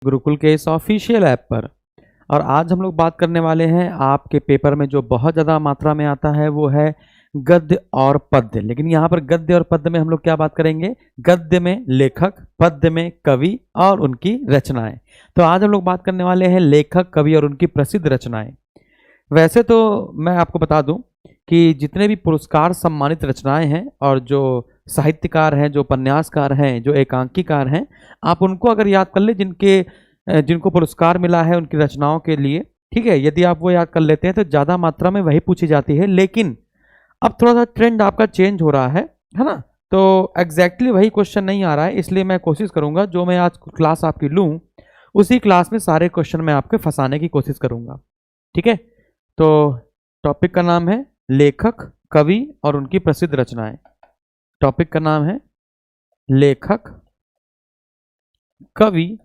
गुरुकुल के इस official app पर। और आज हम लोग बात करने वाले हैं आपके पेपर में जो बहुत ज़्यादा मात्रा में आता है वो है गद्य और पद्य। लेकिन यहाँ पर गद्य और पद्य में हम लोग क्या बात करेंगे? गद्य में लेखक, पद्य में कवि और उनकी रचनाएं। तो आज हम लोग बात करने वाले हैं लेखक, कवि और उनकी प्रसिद्ध रचनाएं। वैसे तो मैं आपको बता दूं कि जितने भी पुरस्कार सम्मानित रचनाएं हैं और जो साहित्यकार हैं, जो उपन्यासकार हैं, जो एकांकीकार हैं, आप उनको अगर याद कर ले जिनको पुरस्कार मिला है उनकी रचनाओं के लिए, ठीक है, यदि आप वो याद कर लेते हैं तो ज़्यादा मात्रा में वही पूछी जाती है। लेकिन अब थोड़ा सा ट्रेंड आपका चेंज हो रहा है ना? तो एग्जैक्टली वही क्वेश्चन नहीं आ रहा है, इसलिए मैं कोशिश करूंगा जो मैं आज क्लास आपकी लूँ उसी क्लास में सारे क्वेश्चन मैं आपके फंसाने की कोशिश करूंगा, ठीक है? तो टॉपिक का नाम है लेखक, कवि और उनकी प्रसिद्ध रचनाएं। टॉपिक का नाम है लेखक, कवि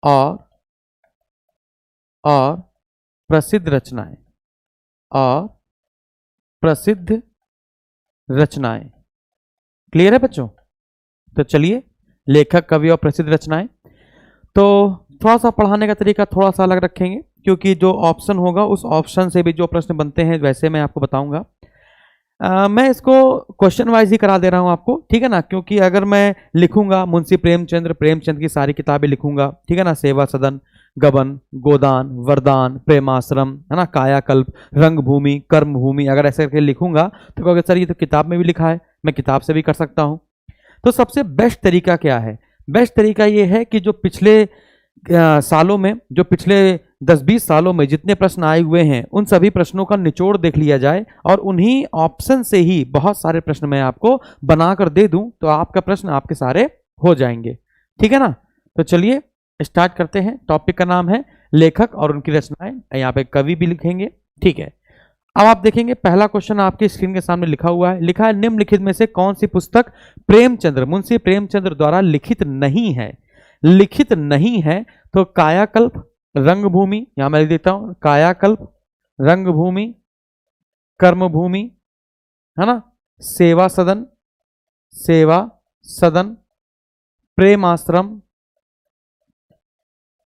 और प्रसिद्ध रचनाएं और प्रसिद्ध रचनाएं। क्लियर है बच्चों? तो चलिए, लेखक, कवि और प्रसिद्ध रचनाएं। तो थोड़ा सा पढ़ाने का तरीका थोड़ा सा अलग रखेंगे, क्योंकि जो ऑप्शन होगा उस ऑप्शन से भी जो प्रश्न बनते हैं वैसे मैं आपको बताऊंगा। मैं इसको क्वेश्चन वाइज ही करा दे रहा हूं आपको, ठीक है ना? क्योंकि अगर मैं लिखूंगा मुंशी प्रेमचंद की सारी किताबें लिखूंगा, ठीक है ना, सेवा सदन, गबन, गोदान, वरदान, प्रेमाश्रम, है ना, कायाकल्प, रंगभूमि, कर्मभूमि, अगर ऐसे करके लिखूंगा तो कहोगे सर ये तो किताब में भी लिखा है, मैं किताब से भी कर सकता हूं। तो सबसे बेस्ट तरीका क्या है? बेस्ट तरीका ये है कि जो पिछले सालों में, जो पिछले 10-20 सालों में जितने प्रश्न आए हुए हैं उन सभी प्रश्नों का निचोड़ देख लिया जाए और उन्हीं ऑप्शन से ही बहुत सारे प्रश्न मैं आपको बनाकर दे दूं तो आपका प्रश्न आपके सारे हो जाएंगे, ठीक है ना? तो चलिए स्टार्ट करते हैं। टॉपिक का नाम है लेखक और उनकी रचनाएं, यहाँ पे कवि भी लिखेंगे, ठीक है? अब आप देखेंगे पहला क्वेश्चन आपकी स्क्रीन के सामने लिखा हुआ है, लिखा है निम्नलिखित में से कौन सी पुस्तक मुंशी प्रेमचंद्र द्वारा लिखित नहीं है? लिखित नहीं है तो कायाकल्प, रंगभूमि, यहां मैं लिख देता हूं, कायाकल्प, रंगभूमि, कर्मभूमि, है ना, सेवा सदन,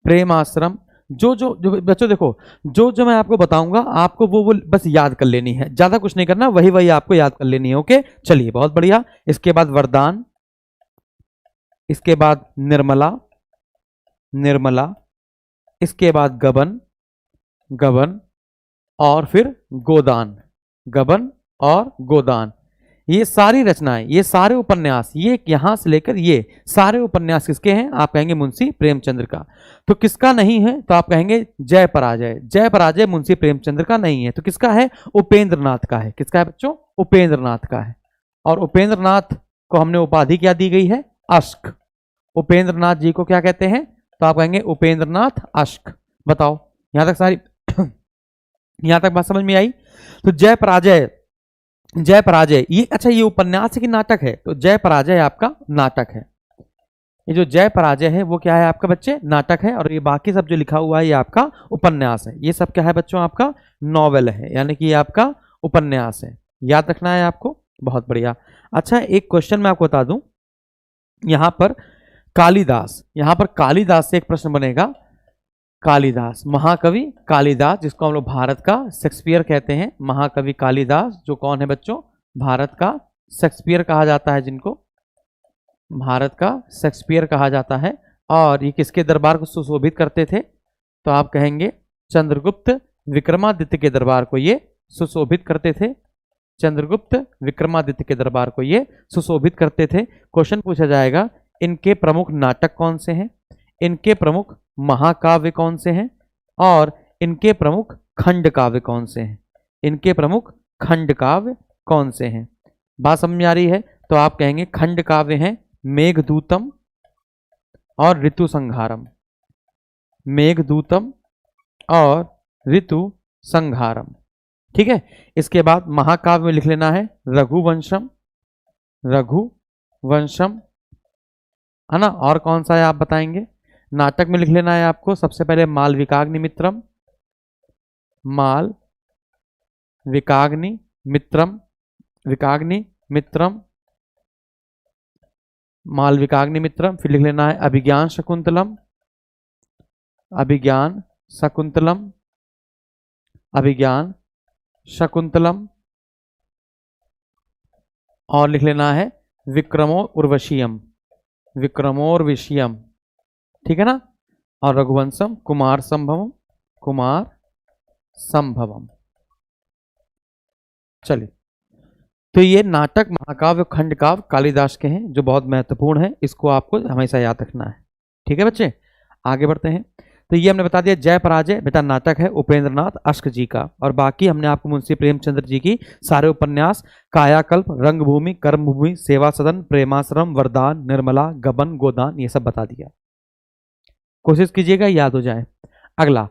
प्रेमाश्रम, जो जो जो बच्चों देखो, जो जो मैं आपको बताऊंगा आपको वो बस याद कर लेनी है, ज्यादा कुछ नहीं करना, वही वही आपको याद कर लेनी है। ओके, चलिए बहुत बढ़िया। इसके बाद वरदान, इसके बाद निर्मला, इसके बाद गबन और फिर गोदान। ये सारी रचनाएं, ये सारे उपन्यास, ये यहां से लेकर ये सारे उपन्यास किसके हैं? आप कहेंगे मुंशी प्रेमचंद्र का। तो किसका नहीं है? तो आप कहेंगे जय पराजय मुंशी प्रेमचंद्र का नहीं है। तो किसका है? उपेंद्रनाथ का है। किसका है बच्चों? उपेंद्रनाथ का है। और उपेंद्रनाथ को हमने उपाधि क्या दी गई है? अश्क। उपेंद्रनाथ जी को क्या कहते हैं? तो आप कहेंगे उपेंद्रनाथ अश्क। बताओ, यहां तक सारी यहां तक बात समझ में आई? तो जय पराजय ये, अच्छा ये उपन्यास है कि नाटक है? तो जय पराजय आपका नाटक है। ये जो जय पराजय है वो क्या है आपका बच्चे? नाटक है। और ये बाकी सब जो लिखा हुआ है ये आपका उपन्यास है। ये सब क्या है बच्चों? आपका नॉवेल है, यानी कि ये आपका उपन्यास है। याद रखना है आपको, बहुत बढ़िया। अच्छा, एक क्वेश्चन मैं आपको बता दूं, यहां पर कालिदास से एक प्रश्न बनेगा। कालिदास, महाकवि कालिदास, जिसको हम लोग भारत का शेक्सपियर कहते हैं, महाकवि कालिदास, जो कौन है बच्चों? भारत का शेक्सपियर कहा जाता है, जिनको भारत का शेक्सपियर कहा जाता है। और ये किसके दरबार को सुशोभित करते थे? तो आप कहेंगे चंद्रगुप्त विक्रमादित्य के दरबार को ये सुशोभित करते थे। चंद्रगुप्त विक्रमादित्य के दरबार को ये सुशोभित करते थे। क्वेश्चन पूछा जाएगा इनके प्रमुख नाटक कौन से हैं, इनके प्रमुख महाकाव्य कौन से हैं, और इनके प्रमुख खंड काव्य कौन से हैं? इनके प्रमुख खंड काव्य कौन से हैं? बात समझ में आ रही है? तो आप कहेंगे खंड काव्य हैं मेघदूतम और ऋतु संहारम। मेघदूतम और ऋतु संहारम, ठीक है। इसके बाद महाकाव्य में लिख लेना है रघुवंशम है ना। और कौन सा है आप बताएंगे? नाटक में लिख लेना है आपको सबसे पहले मालविकाग्नि मित्रम, मालविकाग्निमित्रम, फिर लिख लेना है अभिज्ञान शकुंतलम, अभिज्ञान शकुंतलम, अभिज्ञान शकुंतलम, और लिख लेना है विक्रमो उर्वशीयम, विक्रमोर्विषयम, ठीक है ना, और रघुवंशम कुमार संभवम, कुमार संभवम। चलिए, तो ये नाटक, महाकाव्य, खंडकाव्य कालिदास के हैं जो बहुत महत्वपूर्ण है, इसको आपको हमेशा याद रखना है। ठीक है बच्चे, आगे बढ़ते हैं। तो ये हमने बता दिया जय पराजय बेटा नाटक है उपेंद्रनाथ अश्क जी का, और बाकी हमने आपको मुंशी प्रेमचंद्र जी की सारे उपन्यास कायाकल्प, रंगभूमि, कर्मभूमि, सेवा सदन, प्रेमाश्रम, वरदान, निर्मला, गबन, गोदान, ये सब बता दिया। कोशिश कीजिएगा याद हो जाए। अगला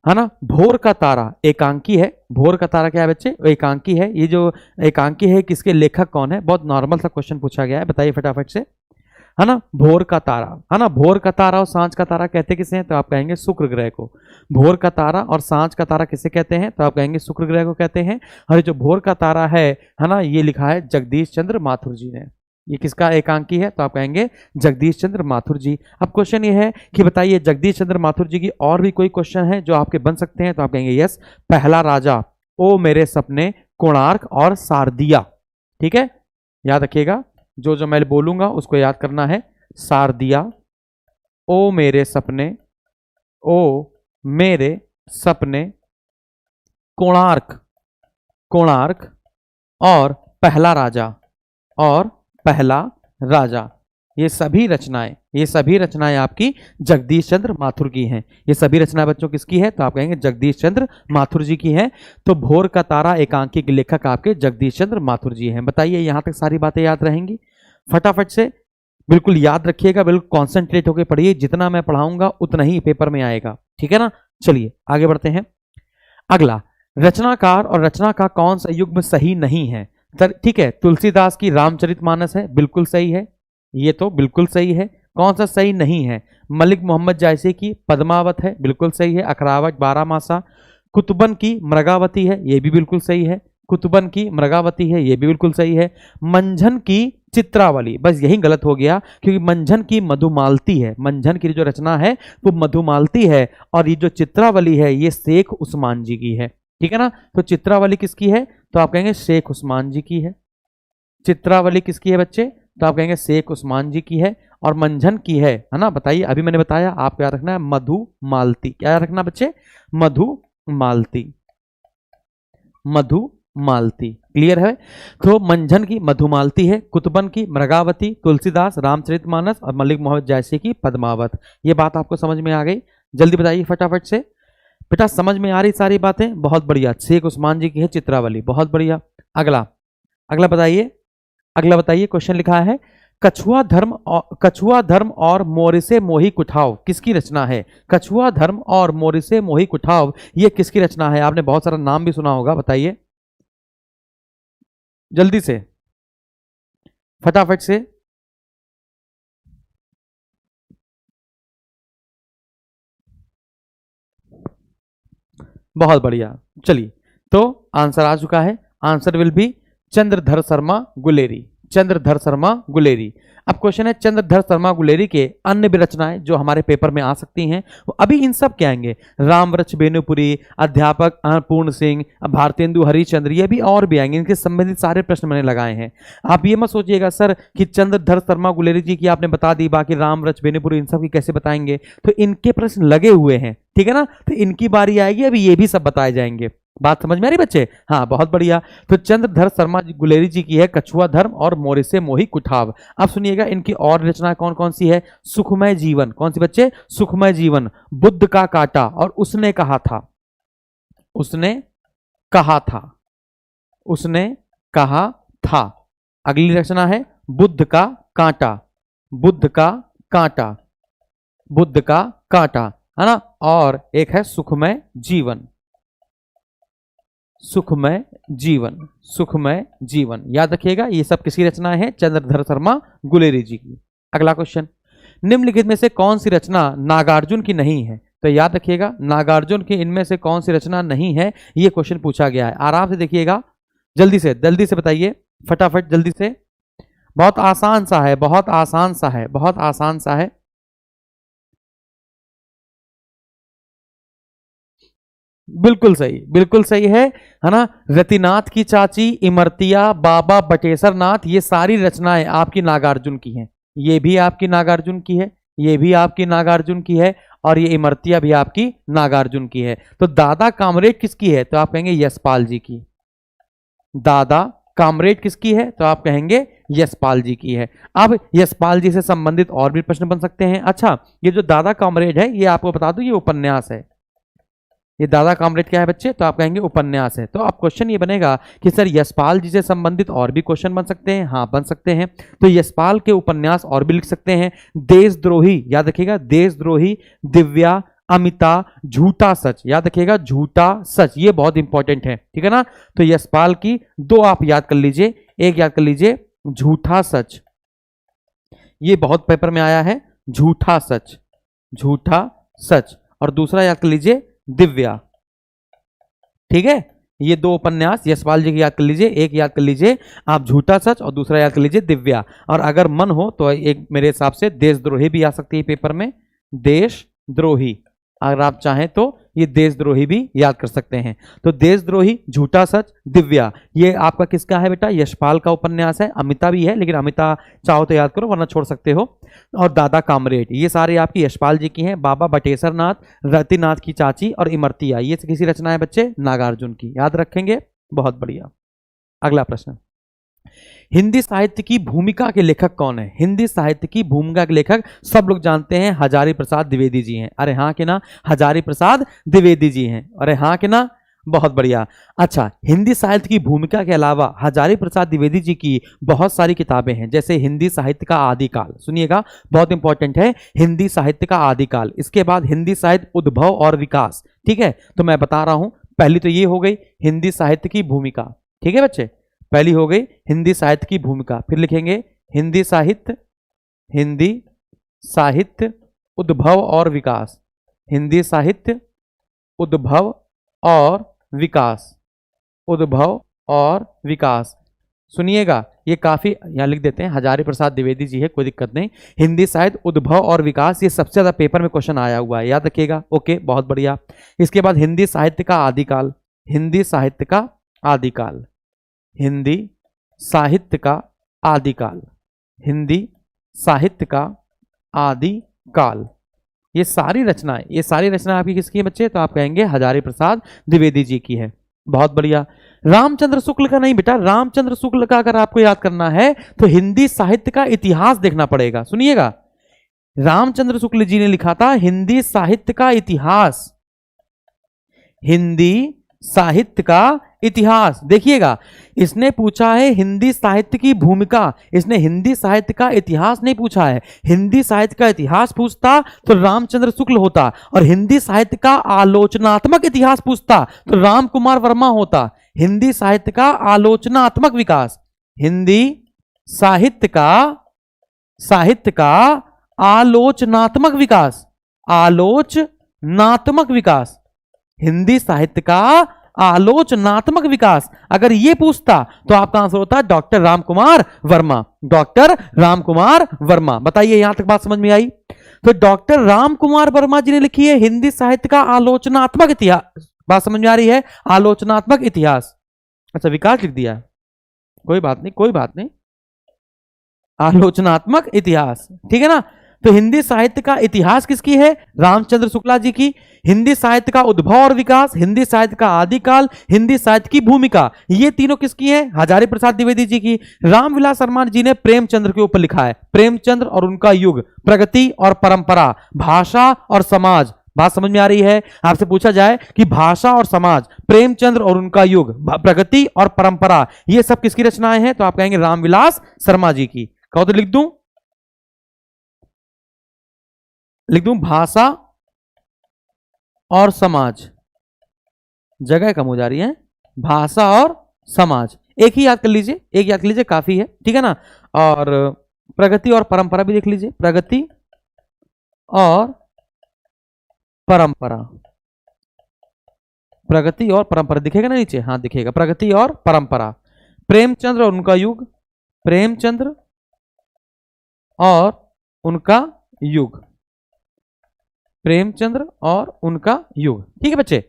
है ना, भोर का तारा एकांकी है। भोर का तारा क्या है बच्चे? एकांकी है। ये जो एकांकी है किसके लेखक कौन है? बहुत नॉर्मल सा क्वेश्चन पूछा गया है, बताइए फटाफट से, है ना। भोर का तारा, है ना, भोर का तारा और सांझ का तारा कहते किसे हैं? तो आप कहेंगे शुक्र ग्रह को। भोर का तारा और सांझ का तारा किसे कहते हैं? तो आप कहेंगे शुक्र ग्रह को कहते हैं। और जो भोर का तारा है ना, ये लिखा है जगदीश चंद्र माथुर जी ने। ये किसका एकांकी है? तो आप कहेंगे जगदीश चंद्र माथुर जी। अब क्वेश्चन ये है कि बताइए जगदीश चंद्र माथुर जी की और भी कोई क्वेश्चन है जो आपके बन सकते हैं? तो आप कहेंगे यस, पहला राजा, ओ मेरे सपने, कोणार्क और सारदिया। ठीक है, याद रखिएगा, जो जो मैं बोलूंगा उसको याद करना है। सारदिया, ओ मेरे सपने, ओ मेरे सपने, कोणार्क, कोणार्क और पहला राजा, और पहला राजा, ये सभी रचनाएं आपकी जगदीश चंद्र माथुर की हैं। ये सभी रचनाएं बच्चों किसकी है? तो आप कहेंगे जगदीश चंद्र माथुर जी की हैं। तो भोर का तारा एकांकी के लेखक आपके जगदीश चंद्र माथुर जी हैं। बताइए यहां तक सारी बातें याद रहेंगी? फटाफट से बिल्कुल याद रखिएगा, बिल्कुल कॉन्सेंट्रेट होकर पढ़िए, जितना मैं पढ़ाऊंगा उतना ही पेपर में आएगा। ठीक है ना। चलिए आगे बढ़ते हैं। अगला, रचनाकार और रचना का कौन सा युग्म सही नहीं है? ठीक है, तुलसीदास की रामचरितमानस है, बिल्कुल सही है, ये तो बिल्कुल सही है। कौन सा सही नहीं है? मलिक मोहम्मद जायसी की पद्मावत है, बिल्कुल सही है। अखरावत बारामासा, कुतुबन की मृगावती है, ये भी बिल्कुल सही है। कुतुबन की मृगावती है, ये भी बिल्कुल सही है। मंझन की चित्रावली, बस यही गलत हो गया क्योंकि मंझन की मधुमालती है। मंझन की जो रचना है वो मधुमालती है, और ये जो चित्रावली है ये शेख उस्मान जी की है। ठीक है ना। तो चित्रावली किसकी है? तो आप कहेंगे शेख उस्मान जी की है। चित्रावली किसकी है बच्चे? तो आप कहेंगे शेख उस्मान जी की है। और मंझन की है ना, बताइए, अभी मैंने बताया आपको याद रखना है मधुमालती। क्या याद रखना बच्चे? मधुमालती, मधुमालती, क्लियर है। तो मंझन की मधुमालती है, कुतुबन की मृगावती, तुलसीदास रामचरितमानस और मलिक मोहम्मद जायसी की पद्मावत। ये बात आपको समझ में आ गई? जल्दी बताइए फटाफट से। बेटा समझ में आ रही सारी बातें? बहुत बढ़िया। शेख उस्मान जी की है चित्रावली, बहुत बढ़िया। अगला, अगला बताइए, अगला बताइए। क्वेश्चन लिखा है कछुआ धर्म और मोरिसे मोही कुठाव किसकी रचना है? कछुआ धर्म और मोरिसे मोही कुठाव ये किसकी रचना है? आपने बहुत सारा नाम भी सुना होगा, बताइए जल्दी से फटाफट से। बहुत बढ़िया। चलिए, तो आंसर आ चुका है। Answer will be Chandradhar Sharma Guleri, Chandradhar Sharma Guleri. अब क्वेश्चन है चंद्रधर शर्मा गुलेरी के अन्य भी रचनाएं जो हमारे पेपर में आ सकती हैं, अभी इन सब क्या आएंगे? रामवृक्ष बेनुपुरी, अध्यापक पूर्ण सिंह, भारतेंदु हरिश्चंद्र, ये भी और भी आएंगे। इनके संबंधित सारे प्रश्न मैंने लगाए हैं। आप ये मत सोचिएगा सर कि चंद्रधर शर्मा गुलेरी जी की आपने बता दी, बाकी रामवृक्ष बेनुपुरी इन सब की कैसे बताएंगे? तो इनके प्रश्न लगे हुए हैं, ठीक है ना। तो इनकी बारी आएगी, अभी ये भी सब बताए जाएंगे। बात समझ में आ रही बच्चे? हाँ, बहुत बढ़िया। तो चंद्रधर शर्मा गुलेरी जी की है कछुआ धर्म और मोरिसे मोही कुठाव। अब सुनिएगा इनकी और रचना कौन कौन सी है। सुखमय जीवन, कौन सी बच्चे? सुखमय जीवन, बुद्ध का कांटा और उसने कहा था, उसने कहा था, उसने कहा था। अगली रचना है बुद्ध का कांटा, बुद्ध का कांटा, बुद्ध का कांटा, है ना। और एक है सुखमय जीवन, सुखमय जीवन, सुखमय जीवन। याद रखिएगा ये सब किसकी रचना है? चंद्रधर शर्मा गुलेरी जी की। अगला क्वेश्चन, निम्नलिखित में से कौन सी रचना नागार्जुन की नहीं है? तो याद रखिएगा नागार्जुन की इनमें से कौन सी रचना नहीं है, ये क्वेश्चन पूछा गया है। आराम से देखिएगा, जल्दी से बताइए फटाफट, जल्दी से। बहुत आसान सा है, बहुत आसान सा है, बहुत आसान सा है। बिल्कुल सही, बिल्कुल सही है ना। रतिनाथ की चाची, इमरतिया, बाबा बटेश्वर नाथ, ये सारी रचनाएं आपकी नागार्जुन की हैं। ये भी आपकी नागार्जुन की है, ये भी आपकी नागार्जुन की है, और ये इमरतिया भी आपकी नागार्जुन की है। तो दादा कामरेड किसकी है? तो आप कहेंगे यशपाल जी की। दादा कामरेड किसकी है? तो आप कहेंगे यशपाल जी की है। अब यशपाल जी से संबंधित और भी प्रश्न बन सकते हैं। अच्छा, ये जो दादा कामरेड है, ये आपको बता दूं, ये उपन्यास है। ये दादा कामरेड क्या है बच्चे? तो आप कहेंगे उपन्यास है। तो अब क्वेश्चन ये बनेगा कि सर यशपाल जी से संबंधित और भी क्वेश्चन बन सकते हैं। हाँ, बन सकते हैं। तो यशपाल के उपन्यास और भी लिख सकते हैं। देशद्रोही, याद रखिएगा, देशद्रोही, दिव्या, अमिता, झूठा सच, याद रखिएगा, झूठा सच, ये बहुत इंपॉर्टेंट है, ठीक है ना। तो यशपाल की दो आप याद कर लीजिए, एक याद कर लीजिए झूठा सच, ये बहुत पेपर में आया है, झूठा सच, झूठा सच, और दूसरा याद कर लीजिए दिव्या, ठीक है। ये दो उपन्यास यशपाल जी की याद कर लीजिए, एक याद कर लीजिए आप झूठा सच, और दूसरा याद कर लीजिए दिव्या। और अगर मन हो तो एक मेरे हिसाब से देशद्रोही भी आ सकती है पेपर में, देशद्रोही, अगर आप चाहें तो ये देशद्रोही भी याद कर सकते हैं। तो देशद्रोही, झूठा सच, दिव्या, ये आपका किसका है बेटा? यशपाल का उपन्यास है। अमिता भी है, लेकिन अमिता चाहो तो याद करो, वरना छोड़ सकते हो। और दादा कामरेड, ये सारे आपकी यशपाल जी की हैं। बाबा बटेश्वर नाथ, रतिनाथ की चाची और इमरतिया, ये किसी रचना है बच्चे? नागार्जुन की, याद रखेंगे, बहुत बढ़िया। अगला प्रश्न, हिंदी साहित्य की भूमिका के लेखक कौन है? हिंदी साहित्य की भूमिका के लेखक सब लोग जानते हैं, हजारी प्रसाद द्विवेदी जी हैं। अरे हाँ कि ना, हजारी प्रसाद द्विवेदी जी हैं। अरे हाँ कि ना, बहुत बढ़िया। अच्छा, हिंदी साहित्य की भूमिका के अलावा हजारी प्रसाद द्विवेदी जी की बहुत सारी किताबें हैं, जैसे हिंदी साहित्य का आदिकाल, सुनिएगा बहुत इंपॉर्टेंट है, हिंदी साहित्य का आदिकाल। इसके बाद हिंदी साहित्य उद्भव और विकास, ठीक है। तो मैं बता रहा हूं, पहली तो ये हो गई हिंदी साहित्य की भूमिका, ठीक है बच्चे, पहली हो गई हिंदी साहित्य की भूमिका। फिर लिखेंगे हिंदी साहित्य, हिंदी साहित्य उद्भव और विकास, हिंदी साहित्य उद्भव और विकास, उद्भव और विकास। सुनिएगा, ये काफी यहां लिख देते हैं, हजारी प्रसाद द्विवेदी जी है, कोई दिक्कत नहीं। हिंदी साहित्य उद्भव और विकास, ये सबसे ज्यादा पेपर में क्वेश्चन आया हुआ है, याद रखिएगा। ओके, बहुत बढ़िया। इसके बाद हिंदी साहित्य का आदिकाल, हिंदी साहित्य का आदिकाल, हिंदी साहित्य का आदिकाल, हिंदी साहित्य का आदिकाल। ये सारी रचनाएं, ये सारी रचना आपकी किसकी है बच्चे? तो आप कहेंगे हजारी प्रसाद द्विवेदी जी की है, बहुत बढ़िया। रामचंद्र शुक्ल का नहीं बेटा, रामचंद्र शुक्ल का अगर आपको याद करना है तो हिंदी साहित्य का इतिहास देखना पड़ेगा। सुनिएगा, रामचंद्र शुक्ल जी ने लिखा था हिंदी साहित्य का इतिहास, हिंदी साहित्य का इतिहास। देखिएगा, इसने पूछा है हिंदी साहित्य की भूमिका, इसने हिंदी साहित्य का इतिहास नहीं पूछा है। हिंदी साहित्य का इतिहास पूछता तो रामचंद्र शुक्ल होता, और हिंदी साहित्य का आलोचनात्मक इतिहास पूछता तो राम कुमार वर्मा होता। हिंदी साहित्य का आलोचनात्मक विकास, हिंदी साहित्य का आलोचनात्मक विकास, आलोचनात्मक विकास, हिंदी साहित्य का आलोचनात्मक विकास। अगर ये पूछता तो आपका आंसर होता डॉक्टर राम कुमार वर्मा, डॉक्टर राम कुमार वर्मा। बताइए, यहां तक बात समझ में आई? तो डॉक्टर राम कुमार वर्मा जी ने लिखी है हिंदी साहित्य का आलोचनात्मक इतिहास, बात समझ में आ रही है? आलोचनात्मक इतिहास। अच्छा, विकास लिख दिया, कोई बात नहीं, कोई बात नहीं, आलोचनात्मक इतिहास, ठीक है ना। तो हिंदी साहित्य का इतिहास किसकी है? रामचंद्र शुक्ला जी की। हिंदी साहित्य का उद्भव और विकास, हिंदी साहित्य का आदिकाल, हिंदी साहित्य की भूमिका, ये तीनों किसकी है? हजारी प्रसाद द्विवेदी जी की। रामविलास शर्मा जी ने प्रेमचंद्र के ऊपर लिखा है, प्रेमचंद्र और उनका युग, प्रगति और परंपरा, भाषा और समाज। बात समझ में आ रही है? आपसे पूछा जाए कि भाषा और समाज, प्रेमचंद्र और उनका युग, प्रगति और परंपरा, ये सब किसकी रचनाएं हैं? तो आप कहेंगे रामविलास शर्मा जी की। कहो तो लिख दूं, लिख दूं भाषा और समाज, जगह कम हो जा रही है, भाषा और समाज, एक ही याद कर लीजिए, एक याद कर लीजिए, काफी है, ठीक है ना। और प्रगति और परंपरा भी देख लीजिए, प्रगति और परंपरा, प्रगति और परंपरा दिखेगा ना नीचे? हाँ दिखेगा, प्रगति और परंपरा। प्रेमचंद्र और उनका युग, प्रेमचंद्र और उनका युग, प्रेमचंद्र और उनका युग। ठीक है बच्चे,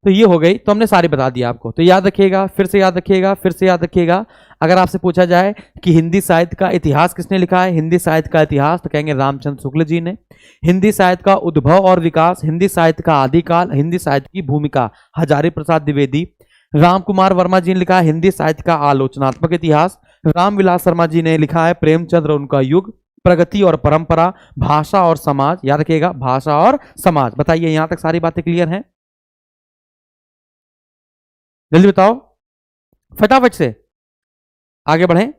तो ये हो गई, तो हमने सारी बता दिया आपको, तो याद रखिएगा, फिर से याद रखिएगा, फिर से याद रखिएगा। अगर आपसे पूछा जाए कि हिंदी साहित्य का इतिहास किसने लिखा है, हिंदी साहित्य का इतिहास, तो कहेंगे रामचंद्र शुक्ल जी ने। हिंदी साहित्य का उद्भव और विकास, हिंदी साहित्य का आदिकाल, हिंदी साहित्य की भूमिका, हजारी प्रसाद द्विवेदी। राम कुमार वर्मा जी ने लिखा है हिंदी साहित्य का आलोचनात्मक इतिहास। रामविलास शर्मा जी ने लिखा है प्रेमचंद्र उनका युग, प्रगति और परंपरा, भाषा और समाज। याद रखिएगा, भाषा और समाज। बताइए यहां तक सारी बातें क्लियर हैं? जल्दी बताओ, फटाफट से आगे बढ़ें।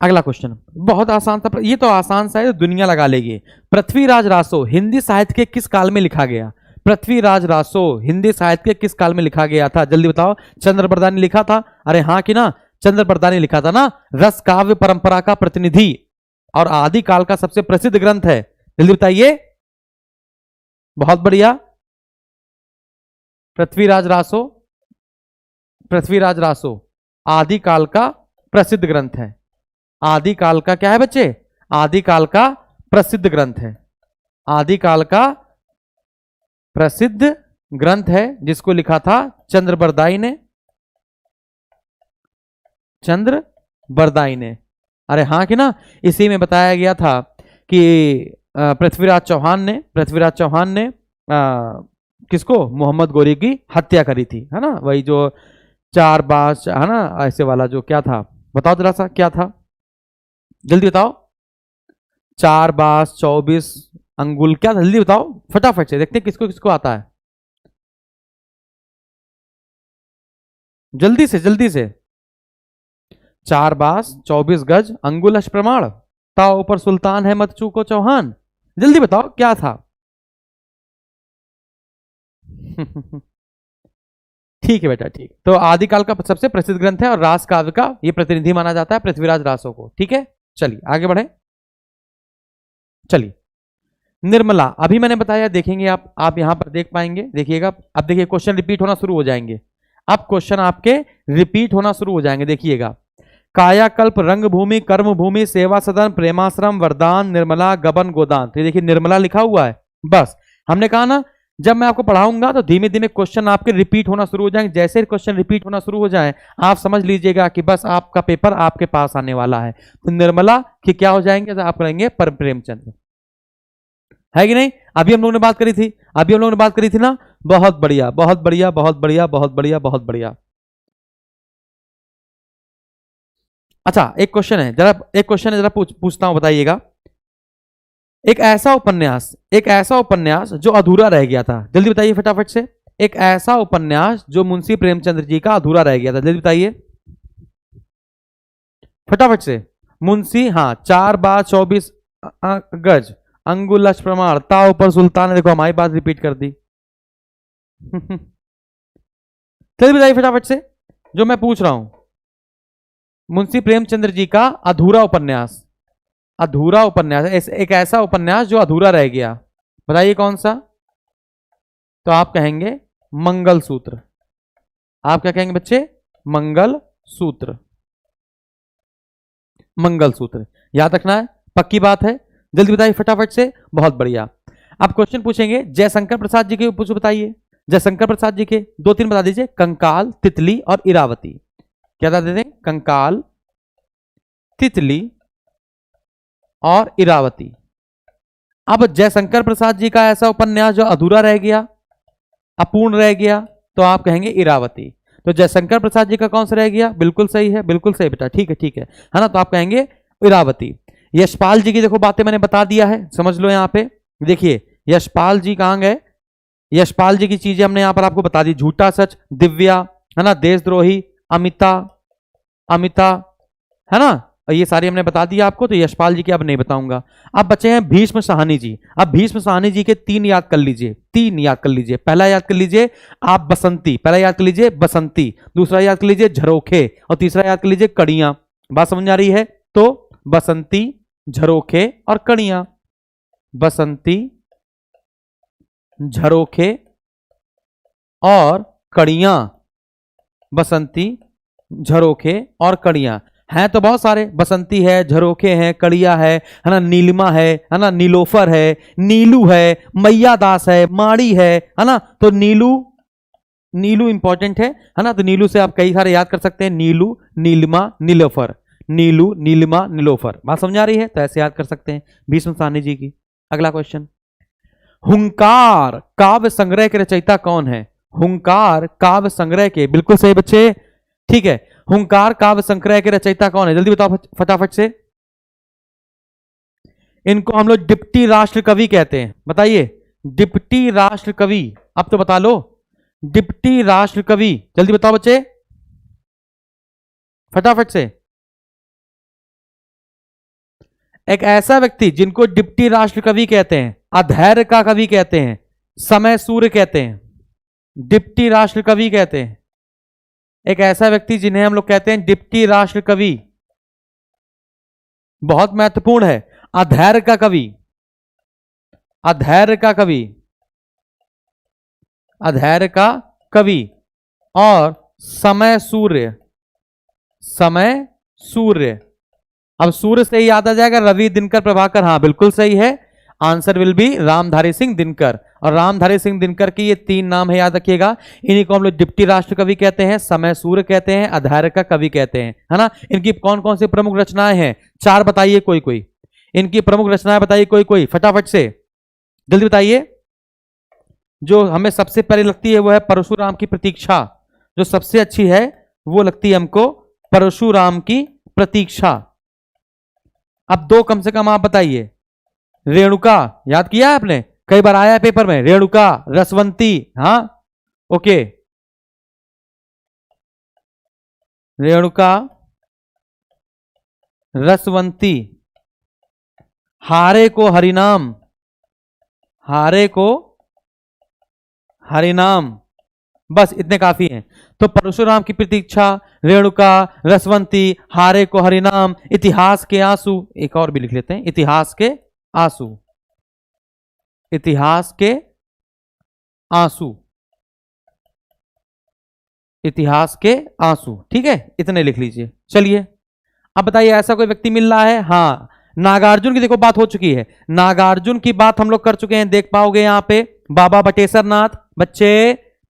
अगला क्वेश्चन बहुत आसान था, ये तो आसान सा है, दुनिया लगा लेगी। पृथ्वीराज रासो हिंदी साहित्य के किस काल में लिखा गया? पृथ्वीराज रासो हिंदी साहित्य के किस काल में लिखा गया था? जल्दी बताओ। चंद्रबरदानी लिखा था? अरे हाँ कि ना, चंद्रबरदानी लिखा था ना। रस काव्य परंपरा का प्रतिनिधि और आदिकाल का सबसे प्रसिद्ध ग्रंथ है। जल्दी बताइए। बहुत बढ़िया, पृथ्वीराज रासो, पृथ्वीराज रासो आदिकाल का प्रसिद्ध ग्रंथ है। आदिकाल का क्या है बच्चे? आदिकाल का प्रसिद्ध ग्रंथ है। आदिकाल का प्रसिद्ध ग्रंथ है, जिसको लिखा था चंद्रबरदाई ने, चंद्रबरदाई ने। अरे हाँ कि ना, इसी में बताया गया था कि पृथ्वीराज चौहान ने किसको? मोहम्मद गोरी की हत्या करी थी, है ना। वही जो 4 बास, है ना, ऐसे वाला जो क्या था, बताओ जरा सा क्या था, जल्दी बताओ। 4 बास 24 अंगुल, क्या था? जल्दी बताओ फटाफट से, देखते हैं किसको किसको आता है। जल्दी से जल्दी से। 4 बास 24 गज अंगुल प्रमाण, ताव ऊपर सुल्तान है मत चूको चौहान। जल्दी बताओ क्या था? ठीक है बेटा, ठीक। तो आदिकाल का सबसे प्रसिद्ध ग्रंथ है और रास काव्य का ये प्रतिनिधि माना जाता है पृथ्वीराज रासो को। ठीक है, चलिए आगे बढ़े। चलिए, निर्मला, अभी मैंने बताया, देखेंगे आप यहां पर देख पाएंगे, देखिएगा। अब देखिए क्वेश्चन रिपीट होना शुरू हो जाएंगे। अब क्वेश्चन आपके रिपीट होना शुरू हो जाएंगे, देखिएगा। कायाकल्प, रंगभूमि, कर्मभूमि, सेवा सदन, प्रेमाश्रम, वरदान, निर्मला, गबन, गोदान। तो देखिए निर्मला लिखा हुआ है। बस हमने कहा ना, जब मैं आपको पढ़ाऊंगा तो धीमे धीमे क्वेश्चन आपके रिपीट होना शुरू हो जाएंगे। जैसे क्वेश्चन रिपीट होना शुरू हो जाए, आप समझ लीजिएगा कि बस आपका पेपर आपके पास आने वाला है। तो निर्मला की क्या हो जाएंगे? तो आप करेंगे प्रेमचंद्र, है कि नहीं? अभी हम लोगों ने बात करी थी, अभी हम लोगों ने बात करी थी ना। बहुत बढ़िया, बहुत बढ़िया, बहुत बढ़िया, बहुत बढ़िया, बहुत बढ़िया। अच्छा, एक क्वेश्चन है, जरा पूछता हूं, बताइएगा। एक ऐसा उपन्यास जो अधूरा रह गया था। जल्दी बताइए फटाफट से। एक ऐसा उपन्यास जो मुंशी प्रेमचंद्र जी का अधूरा रह गया था। जल्दी बताइए फटाफट से। मुंशी, हाँ, 4 बार 24 गज अंगुल प्रमाण, ताव पर सुल्तान ने, देखो हमारी बात रिपीट कर दी। जल्दी बताइए फटाफट से, जो मैं पूछ रहा हूं। मुंशी प्रेमचंद्र जी का अधूरा उपन्यास, अधूरा उपन्यास, एक ऐसा उपन्यास जो अधूरा रह गया, बताइए कौन सा? तो आप कहेंगे मंगल सूत्र। आप क्या कहेंगे बच्चे? मंगल सूत्र। मंगल सूत्र याद रखना है, पक्की बात है। जल्दी बताइए फटाफट से, बहुत बढ़िया। आप क्वेश्चन पूछेंगे जयशंकर प्रसाद जी के ऊपर, बताइए जयशंकर प्रसाद जी के 2-3 बता दीजिए। कंकाल, तितली और इरावती। क्या बता देते हैं? कंकाल, तितली और इरावती। अब जयशंकर प्रसाद जी का ऐसा उपन्यास जो अधूरा रह गया, अपूर्ण रह गया, तो आप कहेंगे इरावती। तो जयशंकर प्रसाद जी का कौन सा रह गया? बिल्कुल सही है, बिल्कुल सही बेटा, ठीक है, ठीक है ना। तो आप कहेंगे इरावती। यशपाल जी की देखो बातें मैंने बता दिया है, समझ लो। यहां पे देखिए यशपाल जी कहां गए? यशपाल जी की चीजें हमने यहां पर आपको बता दी। झूठा सच, दिव्या, है ना, देशद्रोही, अमिता, अमिता, है ना, ये सारी हमने बता दिया आपको। तो यशपाल जी की अब नहीं बताऊंगा। अब बचे हैं भीष्म साहनी जी। अब भीष्म साहनी जी के 3 याद कर लीजिए, 3 याद कर लीजिए। पहला याद कर लीजिए आप बसंती, पहला याद कर लीजिए बसंती, दूसरा याद कर लीजिए झरोखे, और तीसरा याद कर लीजिए कड़ियां। बात समझ आ रही है? तो बसंती, झरोखे और कड़ियां। बसंती, झरोखे और कड़ियां। बसंती, झरोखे और कड़ियां, हैं तो बहुत सारे, बसंती है, झरोखे हैं, कड़िया है ना, नीलिमा है ना, नीलोफर है, नीलू है, मैया दास है, माड़ी है ना। तो नीलू, नीलू इंपॉर्टेंट है ना। तो नीलू से आप कई सारे याद कर सकते हैं, नीलू, नीलिमा, नीलोफर, नीलू, नीलिमा, नीलोफर। बात समझ आ रही है? तो ऐसे याद कर सकते हैं भीष्म साहनी जी की। अगला क्वेश्चन, हुंकार काव्य संग्रह के रचयिता कौन है? हुंकार काव्य संग्रह के, बिल्कुल सही बच्चे, ठीक है। हुंकार काव्य संग्रह के रचयिता कौन है? जल्दी बताओ फटाफट से। इनको हम लोग डिप्टी राष्ट्र कवि कहते हैं, बताइए। डिप्टी राष्ट्र कवि, अब तो बता लो, डिप्टी राष्ट्र कवि, जल्दी बताओ बच्चे फटाफट से। एक ऐसा व्यक्ति जिनको डिप्टी राष्ट्र कवि कहते हैं, अधैर्य का कवि कहते हैं, समय सूर्य कहते हैं, डिप्टी राष्ट्र कवि कहते हैं। एक ऐसा व्यक्ति जिन्हें हम लोग कहते हैं डिप्टी राष्ट्र कवि, बहुत महत्वपूर्ण है। अधैर्य का कवि, अधैर्य का कवि, अधैर्य का कवि, और समय सूर्य, समय सूर्य। अब सूर्य से ही याद आ जाएगा रवि, दिनकर, प्रभाकर। हाँ बिल्कुल सही है, answer will be Ramdhari Singh Dinkar. और रामधारी सिंह दिनकर की ये 3 नाम है, याद रखिएगा। इन्हीं को हम लोग डिप्टी राष्ट्र कवि कहते हैं, समय सूर्य कहते हैं, अधैर्य का कवि कहते हैं, है ना। इनकी कौन कौन सी प्रमुख रचनाएं हैं? 4 बताइए कोई कोई, इनकी प्रमुख रचनाएं बताइए कोई कोई, फटाफट से जल्दी बताइए। जो हमें सबसे पहले लगती है वो है परशुराम की प्रतीक्षा, जो सबसे अच्छी है वो लगती है हमको परशुराम की प्रतीक्षा। अब 2 कम से कम आप बताइए। रेणुका, याद किया है आपने, कई बार आया है पेपर में, रेणुका, रसवंती, हाँ ओके, रेणुका, रसवंती, हारे को हरिनाम, हारे को हरिनाम, बस इतने काफी हैं। तो परशुराम की प्रतीक्षा, रेणुका, रसवंती, हारे को हरिनाम, इतिहास के आंसू, एक और भी लिख लेते हैं, इतिहास के आंसू, इतिहास के आंसू, इतिहास के आंसू, ठीक है, इतने लिख लीजिए। चलिए अब बताइए, ऐसा कोई व्यक्ति मिल रहा है? हाँ, नागार्जुन की देखो बात हो चुकी है, नागार्जुन की बात हम लोग कर चुके हैं, देख पाओगे यहां पे बाबा बटेश्वर नाथ। बच्चे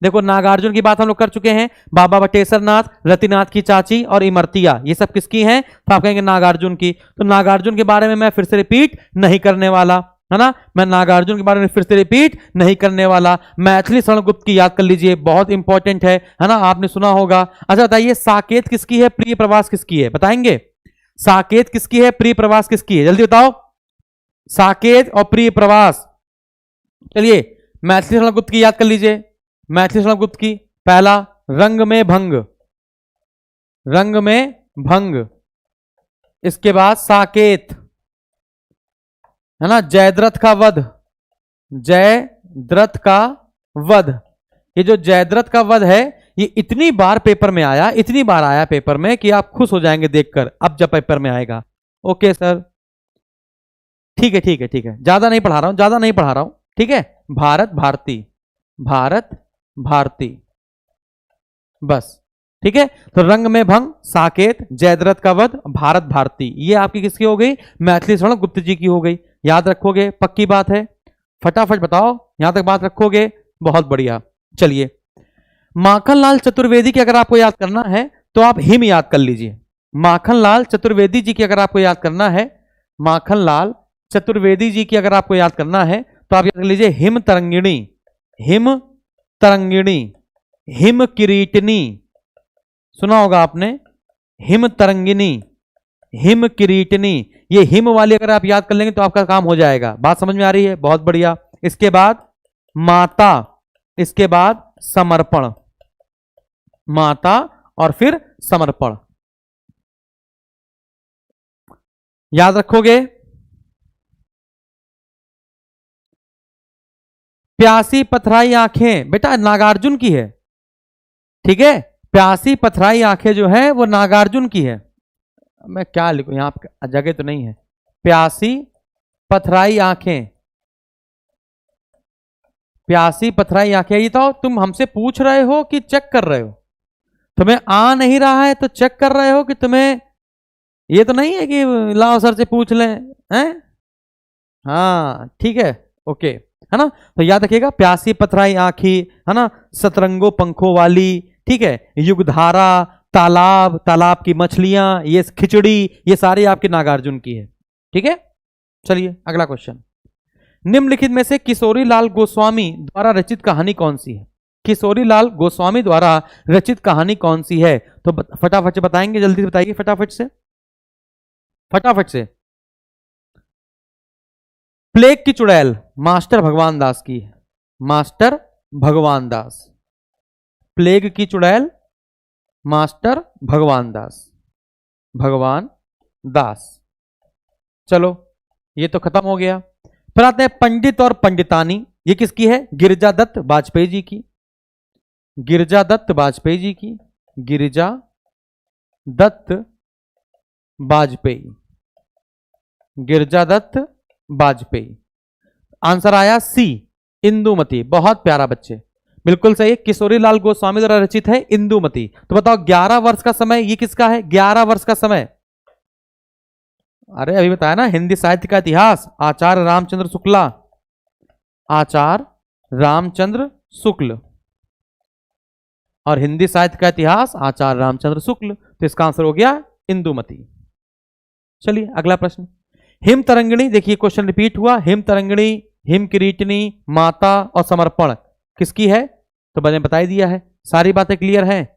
देखो, नागार्जुन की बात हम लोग कर चुके हैं, बाबा बटेश्वर नाथ, रतिनाथ की चाची और इमरतिया, ये सब किसकी हैं? तो आप कहेंगे नागार्जुन की। तो नागार्जुन के बारे में मैं फिर से रिपीट नहीं करने वाला, है ना। मैं नागार्जुन के बारे में फिर से रिपीट नहीं करने वाला। मैथिली शरण गुप्त की याद कर लीजिए, बहुत इंपॉर्टेंट है ना, आपने सुना होगा। अच्छा बताइए, साकेत किसकी है, प्रिय प्रवास किसकी है? बताएंगे साकेत किसकी है, प्रिय प्रवास किसकी है? जल्दी बताओ, साकेत और प्रिय प्रवास। चलिए मैथिली शरण गुप्त की याद कर लीजिए, मैथिली शरण गुप्त की। पहला, रंग में भंग, रंग में भंग। इसके बाद साकेत, है ना, जयद्रथ का वध, जयद्रथ का वध। ये जो जयद्रथ का वध है, ये इतनी बार पेपर में आया, इतनी बार आया पेपर में कि आप खुश हो जाएंगे देखकर, अब जब पेपर में आएगा। ओके सर, ठीक है ठीक है ठीक है, ज्यादा नहीं पढ़ा रहा हूं, ज्यादा नहीं पढ़ा रहा हूं, ठीक है। भारत भारती, भारत भारती, बस ठीक है। तो रंग में भंग, साकेत, जयद्रथ का वध, भारत भारती, ये आपकी किसकी हो गई? मैथिली शरण गुप्त जी की हो गई। याद रखोगे, पक्की बात है? फटाफट बताओ, यहां तक बात रखोगे? बहुत बढ़िया। चलिए, माखनलाल चतुर्वेदी की अगर आपको याद करना है तो आप हिम याद कर लीजिए। माखनलाल चतुर्वेदी जी की अगर आपको याद करना है, माखनलाल चतुर्वेदी जी की अगर आपको याद करना है तो आप याद कर लीजिए हिम तरंगिणी, हिम तरंगिणी, हिम किरीटनी, सुना होगा आपने, हिम तरंगिनी, हिम किरीटनी। ये हिम वाली अगर आप याद कर लेंगे तो आपका काम हो जाएगा। बात समझ में आ रही है? बहुत बढ़िया। इसके बाद माता, इसके बाद समर्पण, माता और फिर समर्पण, याद रखोगे। प्यासी पथराई आंखें बेटा नागार्जुन की है, ठीक है। प्यासी पथराई आंखें जो है वो नागार्जुन की है। मैं क्या लिखूं, यहां जगह तो नहीं है। प्यासी पथराई आंखें, प्यासी पथराई आंखें। ये तो तुम हमसे पूछ रहे हो कि चेक कर रहे हो? तुम्हें आ नहीं रहा है तो चेक कर रहे हो कि तुम्हें ये तो नहीं है कि लाओ सर से पूछ लें, हैं? हाँ ठीक है, ओके, है ना। तो याद रखिएगा, प्यासी पथराई आंखी, है ना, सतरंगो पंखों वाली, ठीक है, युगधारा, तालाब, तालाब की मछलियां, ये खिचड़ी, ये सारी आपके नागार्जुन की है, ठीक है। चलिए अगला क्वेश्चन, निम्नलिखित में से किशोरी लाल गोस्वामी द्वारा रचित कहानी कौन सी है? किशोरी लाल गोस्वामी द्वारा रचित कहानी कौन सी है? तो फटाफट से बताएंगे, जल्दी से बताइए, फटाफट से, फटाफट से। प्लेग की चुड़ैल मास्टर भगवान दास की है, मास्टर भगवान दास। प्लेग की चुड़ैल मास्टर भगवान दास, भगवान दास। चलो ये तो खत्म हो गया। फिर आते हैं पंडित और पंडितानी, ये किसकी है? गिरिजा दत्त वाजपेयी जी की, गिरिजा दत्त वाजपेयी जी की, गिरिजा दत्त वाजपेयी, गिरिजा दत्त वाजपेयी। आंसर आया सी, इंदुमती। बहुत प्यारा बच्चे, बिल्कुल सही। किशोरी लाल गोस्वामी द्वारा रचित है इंदुमती। तो बताओ 11 वर्ष का समय ये किसका है? 11 वर्ष का समय, अरे अभी बताया ना, हिंदी साहित्य का इतिहास, आचार्य रामचंद्र शुक्ला, आचार्य रामचंद्र शुक्ल, और हिंदी साहित्य का इतिहास आचार्य रामचंद्र शुक्ल। तो इसका आंसर हो गया इंदुमती। चलिए अगला प्रश्न, हिम तरंगिणी, देखिए क्वेश्चन रिपीट हुआ, हिम तरंगिणी, हिम किरीटनी, माता और समर्पण किसकी है? तो मैंने बता ही दिया है, सारी बातें क्लियर हैं।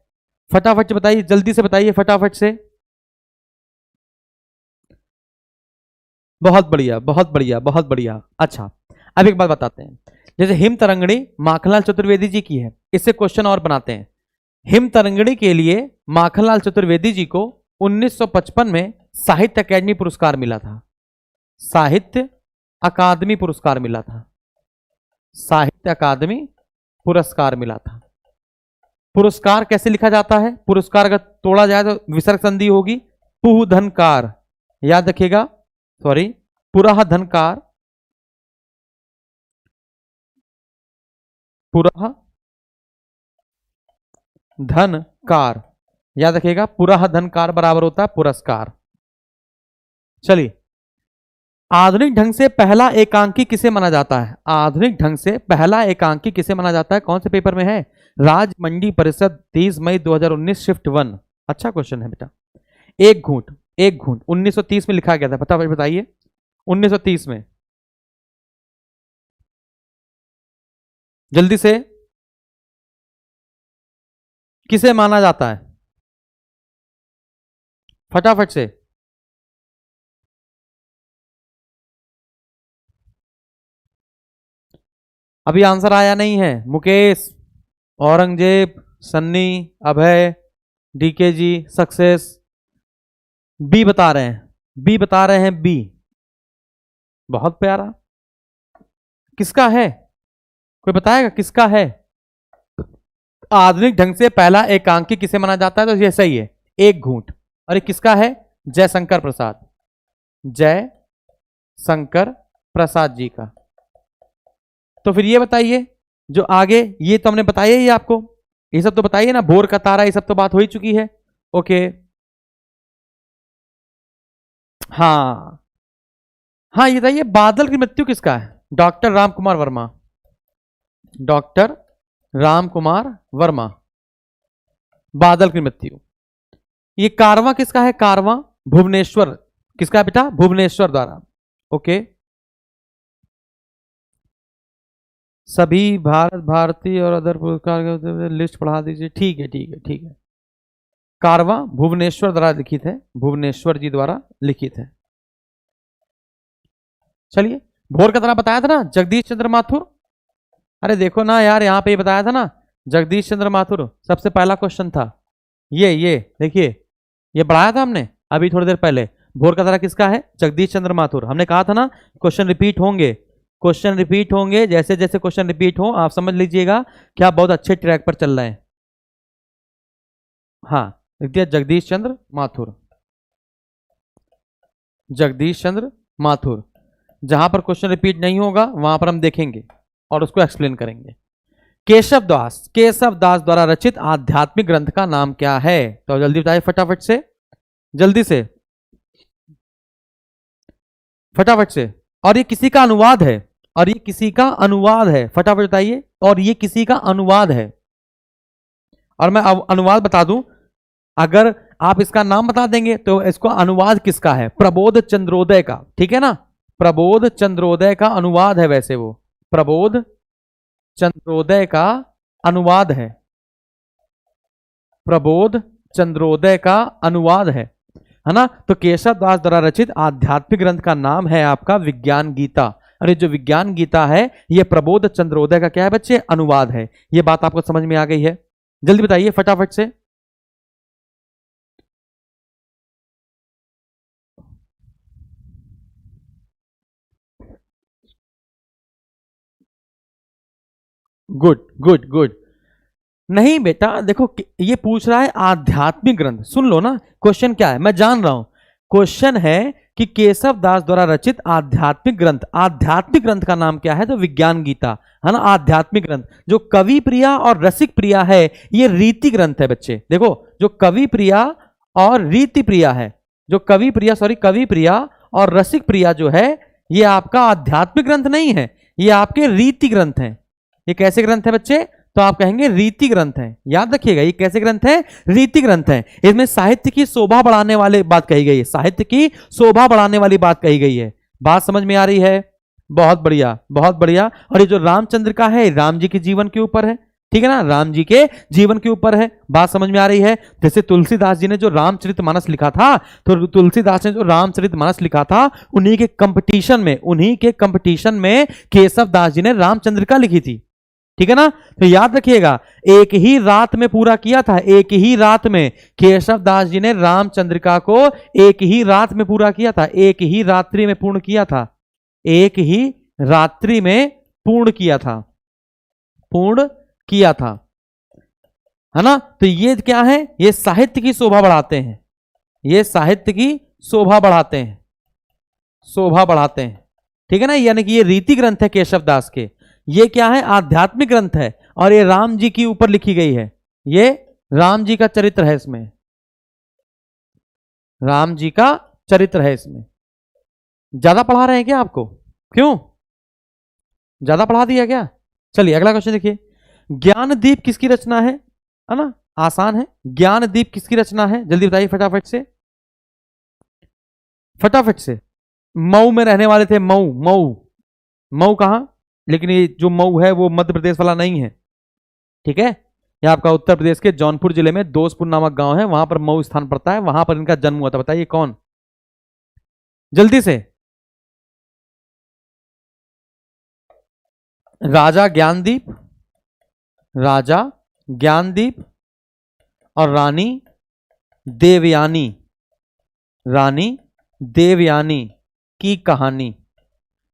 फटाफट से बताइए, जल्दी से बताइए, फटाफट से। बहुत बढ़िया, बहुत बढ़िया, बहुत बढ़िया। अच्छा अब एक बात बताते हैं, जैसे हिम तरंगिणी माखनलाल चतुर्वेदी जी की है, इससे क्वेश्चन और बनाते हैं। हिम तरंगिणी के लिए माखनलाल चतुर्वेदी जी को 1955 में साहित्य अकादमी पुरस्कार मिला था, साहित्य अकादमी पुरस्कार मिला था, साहित्य अकादमी पुरस्कार मिला था। पुरस्कार कैसे लिखा जाता है? पुरस्कार अगर तोड़ा जाए तो विसर्ग संधि होगी, पुह धनकार, याद रखिएगा, सॉरी, पुरह धनकार, पुरह धनकार, याद रखिएगा, पुरह धनकार बराबर होता है पुरस्कार। चलिए, आधुनिक ढंग से पहला एकांकी किसे माना जाता है? आधुनिक ढंग से पहला एकांकी किसे माना जाता है? कौन से पेपर में है? राज्य मंडी परिषद 30 मई 2019 शिफ्ट 1। अच्छा क्वेश्चन है बेटा। एक घूंट, एक घूंट 1930 में लिखा गया था, फटाफट बताइए, 1930 में, जल्दी से, किसे माना जाता है? फटाफट से। अभी आंसर आया नहीं है। मुकेश, औरंगजेब, सन्नी, अभय, डीके जी, सक्सेस, बी बता रहे हैं, बी बता रहे हैं, बी। बहुत प्यारा, किसका है? कोई बताएगा किसका है? आधुनिक ढंग से पहला एकांकी किसे माना जाता है? तो ये सही है, एक घूंट। और ये किसका है? जयशंकर प्रसाद, जय शंकर प्रसाद जी का। तो फिर ये बताइए, जो आगे ये तो हमने बताया ही आपको, ये सब तो बताइए ना, भोर का तारा, ये सब तो बात हो ही चुकी है। ओके, हाँ हाँ, ये बताइए, बादल की मृत्यु किसका है? डॉक्टर राम कुमार वर्मा, डॉक्टर राम कुमार वर्मा, बादल की मृत्यु। ये कारवां किसका है? कारवां भुवनेश्वर, किसका है बेटा? भुवनेश्वर द्वारा। ओके, सभी भारत भारती और अदर पुरस्कार लिस्ट पढ़ा दीजिए। ठीक है, ठीक है, ठीक है। कारवां भुवनेश्वर द्वारा लिखित है, भुवनेश्वर जी द्वारा लिखित है। चलिए, भोर का तारा बताया था ना, जगदीश चंद्र माथुर। अरे देखो ना यार, यहां पे बताया था ना, जगदीश चंद्र माथुर सबसे पहला क्वेश्चन था। ये देखिए, ये पढ़ाया था हमने अभी थोड़ी देर पहले। भोर का तारा किसका है? जगदीश चंद्र माथुर। हमने कहा था ना, क्वेश्चन रिपीट होंगे, क्वेश्चन रिपीट होंगे, जैसे जैसे क्वेश्चन रिपीट हो आप समझ लीजिएगा कि आप बहुत अच्छे ट्रैक पर चल रहे हैं। हाँ, लिख दिया जगदीश चंद्र माथुर, जगदीश चंद्र माथुर। जहां पर क्वेश्चन रिपीट नहीं होगा वहां पर हम देखेंगे और उसको एक्सप्लेन करेंगे। केशव दास, केशव दास द्वारा रचित आध्यात्मिक ग्रंथ का नाम क्या है? तो जल्दी बताइए फटाफट से, जल्दी से। फटाफट से। और ये किसी का अनुवाद है, और ये किसी का अनुवाद है, फटाफट बताइए। और ये किसी का अनुवाद है। और मैं अनुवाद बता दूं, अगर आप इसका नाम बता देंगे तो इसको अनुवाद किसका है? प्रबोध चंद्रोदय का, ठीक है ना। प्रबोध चंद्रोदय का अनुवाद है, वैसे वो प्रबोध चंद्रोदय का अनुवाद है, प्रबोध चंद्रोदय का अनुवाद है ना। तो केशव दास द्वारा रचित आध्यात्मिक ग्रंथ का नाम है आपका विज्ञान गीता। और ये जो विज्ञान गीता है ये प्रबोध चंद्रोदय का क्या है बच्चे? अनुवाद है। ये बात आपको समझ में आ गई है? जल्दी बताइए फटाफट से। Good good good. नहीं बेटा देखो, ये पूछ रहा है आध्यात्मिक ग्रंथ। सुन लो ना क्वेश्चन क्या है, मैं जान रहा हूं। क्वेश्चन है कि केशव दास द्वारा रचित आध्यात्मिक ग्रंथ, आध्यात्मिक ग्रंथ का नाम क्या है? तो विज्ञान गीता है ना। आध्यात्मिक ग्रंथ जो कवि प्रिया और रसिक प्रिया है, ये रीति ग्रंथ है बच्चे। देखो जो कवि प्रिया और रीति प्रिया है, जो कवि प्रिया कवि प्रिया और रसिक प्रिया जो है, ये आपका आध्यात्मिक ग्रंथ नहीं है, ये आपके रीति ग्रंथ हैं। ये कैसे ग्रंथ है बच्चे? तो आप कहेंगे रीति ग्रंथ है। याद रखिएगा ये कैसे ग्रंथ है? रीति ग्रंथ है। इसमें साहित्य की शोभा बढ़ाने वाली बात कही गई है, साहित्य की शोभा बढ़ाने वाली बात कही गई है। बात समझ में आ रही है? बहुत बढ़िया बहुत बढ़िया। और ये जो रामचंद्र का है, राम जी के जीवन के ऊपर है, ठीक है ना, राम जी के जीवन के ऊपर है। बात समझ में आ रही है? जैसे तुलसीदास जी ने जो रामचरितमानस लिखा था, तो तुलसीदास ने जो रामचरितमानस लिखा था, उन्हीं के कंपटीशन में केशव दास जी ने रामचंद्र का लिखी थी, ठीक है ना। तो याद रखिएगा एक ही रात में पूरा किया था, एक ही रात में केशव दास जी ने रामचंद्रिका को एक ही रात में पूरा किया था, एक ही रात्रि में पूर्ण किया था, एक ही रात्रि में पूर्ण किया था, पूर्ण किया था, है ना। तो ये क्या है? ये साहित्य की शोभा बढ़ाते हैं, ये साहित्य की शोभा बढ़ाते हैं, शोभा बढ़ाते हैं, ठीक है ना। यानी कि ये रीति ग्रंथ है केशव दास के। ये क्या है? आध्यात्मिक ग्रंथ है। और ये राम जी के ऊपर लिखी गई है, ये राम जी का चरित्र है इसमें, राम जी का चरित्र है इसमें। ज्यादा पढ़ा रहे हैं क्या आपको? क्यों ज्यादा पढ़ा दिया क्या? चलिए अगला क्वेश्चन देखिए। ज्ञानदीप किसकी रचना है ना? आसान है। ज्ञानदीप किसकी रचना है? जल्दी बताइए फटाफट से, फटाफट से। मऊ में रहने वाले थे, मऊ मऊ मऊ कहां? लेकिन ये जो मऊ है वो मध्य प्रदेश वाला नहीं है, ठीक है। ये आपका उत्तर प्रदेश के जौनपुर जिले में दोस्तपुर नामक गांव है, वहां पर मऊ स्थान पड़ता है, वहां पर इनका जन्म हुआ था। बताइए कौन? जल्दी से। राजा ज्ञानदीप, राजा ज्ञानदीप और रानी देवयानी, रानी देवयानी की कहानी।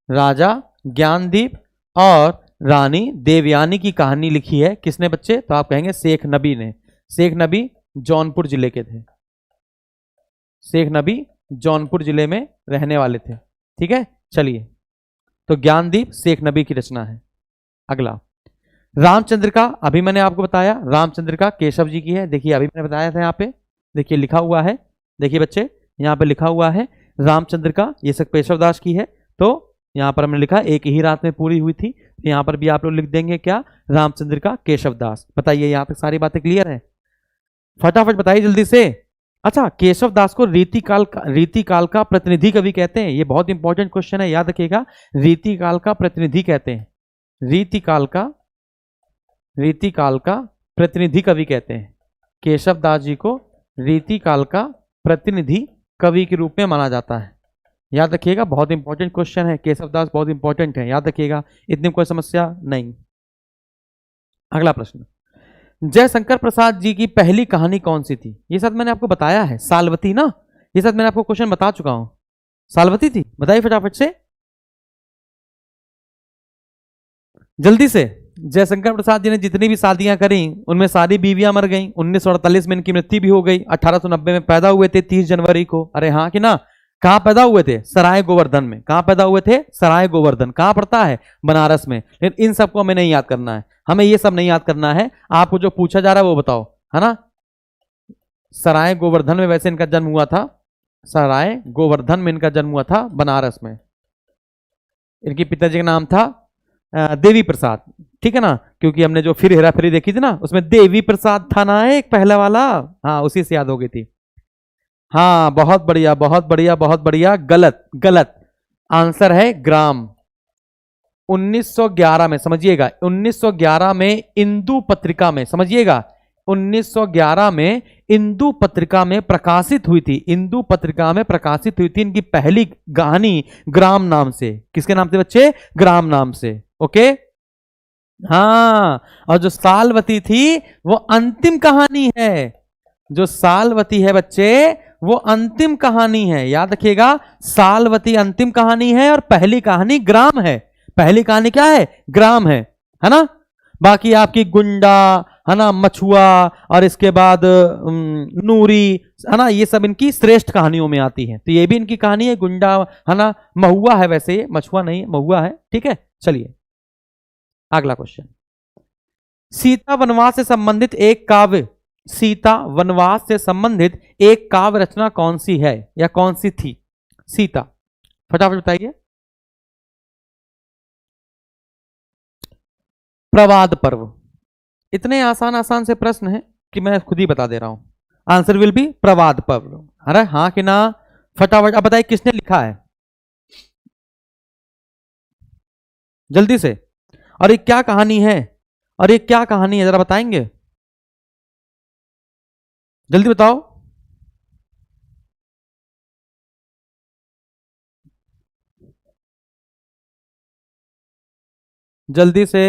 राजा ज्ञानदीप और रानी देवयानी की कहानी लिखी है किसने बच्चे? तो आप कहेंगे शेख नबी ने। शेख नबी जौनपुर जिले के थे, शेख नबी जौनपुर जिले में रहने वाले थे, ठीक है। चलिए तो ज्ञानदीप शेख नबी की रचना है। अगला रामचंद्र का, अभी मैंने आपको बताया रामचंद्र का केशव जी की है। देखिए अभी मैंने बताया था, यहाँ पे देखिए लिखा हुआ है, देखिए बच्चे यहाँ पे लिखा हुआ है रामचंद्र का, ये सब केशव दास की है। तो यहाँ पर हमने लिखा एक ही रात में पूरी हुई थी, तो यहाँ पर भी आप लोग लिख देंगे क्या? रामचंद्र का केशव दास। बताइए यहाँ तक सारी बातें क्लियर है? फटाफट बताइए जल्दी से। अच्छा, केशव दास को रीतिकाल का प्रतिनिधि कवि कहते हैं। ये बहुत इंपॉर्टेंट क्वेश्चन है, याद रखिएगा। रीतिकाल का प्रतिनिधि कहते हैं, रीतिकाल का प्रतिनिधि कवि कहते हैं। केशव दास जी को रीतिकाल का प्रतिनिधि कवि के रूप में माना जाता है। याद रखिएगा बहुत इंपॉर्टेंट क्वेश्चन है, केशव दास बहुत इंपॉर्टेंट है, याद रखिएगा, इतनी कोई समस्या नहीं। अगला प्रश्न, जयशंकर प्रसाद जी की पहली कहानी कौन सी थी? ये सब मैंने आपको बताया है, सालवती ना, ये सब मैंने आपको क्वेश्चन बता चुका हूं, सालवती थी। बताइए फटाफट से जल्दी से। जयशंकर प्रसाद जी ने जितनी भी शादियां करी उनमें सारी बीवियां मर गईं। 1948 में इनकी मृत्यु भी हो गई। 1890 में पैदा हुए थे 30 जनवरी को। अरे हाँ कि ना? कहां पैदा हुए थे? सराय गोवर्धन में। कहां पैदा हुए थे? सराय गोवर्धन। कहां पड़ता है? बनारस में। लेकिन इन सबको हमें नहीं याद करना है, हमें ये सब नहीं याद करना है। आपको जो पूछा जा रहा है वो बताओ, है ना। सराय गोवर्धन में वैसे इनका जन्म हुआ था, सराय गोवर्धन में इनका जन्म हुआ था, बनारस में। इनके पिताजी का नाम था देवी प्रसाद, ठीक है ना, क्योंकि हमने जो फिर हेरा फेरी देखी थी ना, उसमें देवी प्रसाद था ना एक पहला वाला, हाँ उसी से याद हो गई थी। हाँ बहुत बढ़िया बहुत बढ़िया बहुत बढ़िया, गलत गलत, आंसर है ग्राम। 1911 में, समझिएगा 1911 में इंदू पत्रिका में, समझिएगा 1911 में इंदू पत्रिका में प्रकाशित हुई थी, इंदू पत्रिका में प्रकाशित हुई थी इनकी पहली कहानी ग्राम नाम से। किसके नाम से बच्चे? ग्राम नाम से। ओके हाँ, और जो सालवती थी वो अंतिम कहानी है, जो सालवती है बच्चे वो अंतिम कहानी है, याद रखिएगा, सालवती अंतिम कहानी है और पहली कहानी ग्राम है। पहली कहानी क्या है? ग्राम है ना। बाकी आपकी गुंडा है ना, मछुआ, और इसके बाद नूरी है ना, ये सब इनकी श्रेष्ठ कहानियों में आती है। तो ये भी इनकी कहानी है, गुंडा है ना, महुआ है, वैसे ये मछुआ नहीं महुआ है, ठीक है। चलिए अगला क्वेश्चन, सीता वनवास से संबंधित एक काव्य, सीता वनवास से संबंधित एक काव्य रचना कौन सी है या कौन सी थी? सीता, फटाफट बताइए। प्रवाद पर्व। इतने आसान आसान से प्रश्न है कि मैं खुद ही बता दे रहा हूं, आंसर विल बी प्रवाद पर्व। अरे हाँ कि ना, फटाफट अब बताइए किसने लिखा है जल्दी से, और ये क्या कहानी है, और ये क्या कहानी है जरा बताएंगे, जल्दी बताओ। जल्दी से।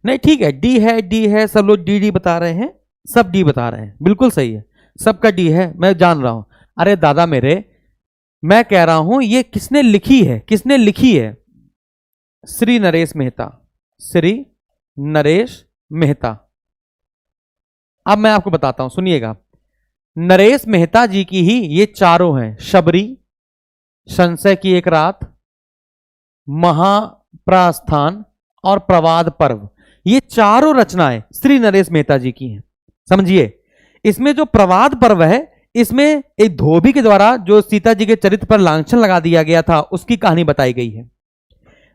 नहीं ठीक है, डी है, डी है, सब लोग डी डी बता रहे हैं, सब डी बता रहे हैं, बिल्कुल सही है, सबका डी है, मैं जान रहा हूं। अरे दादा मेरे, मैं कह रहा हूं ये किसने लिखी है, किसने लिखी है? श्री नरेश मेहता, श्री नरेश मेहता। अब मैं आपको बताता हूं, सुनिएगा, नरेश मेहता जी की ही ये चारों हैं, शबरी, संशय की एक रात, महाप्रस्थान और प्रवाद पर्व, ये चारों रचनाएं श्री नरेश मेहता जी की हैं। समझिए, इसमें जो प्रवाद पर्व है, इसमें एक धोबी के द्वारा जो सीता जी के चरित्र पर लांछन लगा दिया गया था, उसकी कहानी बताई गई है।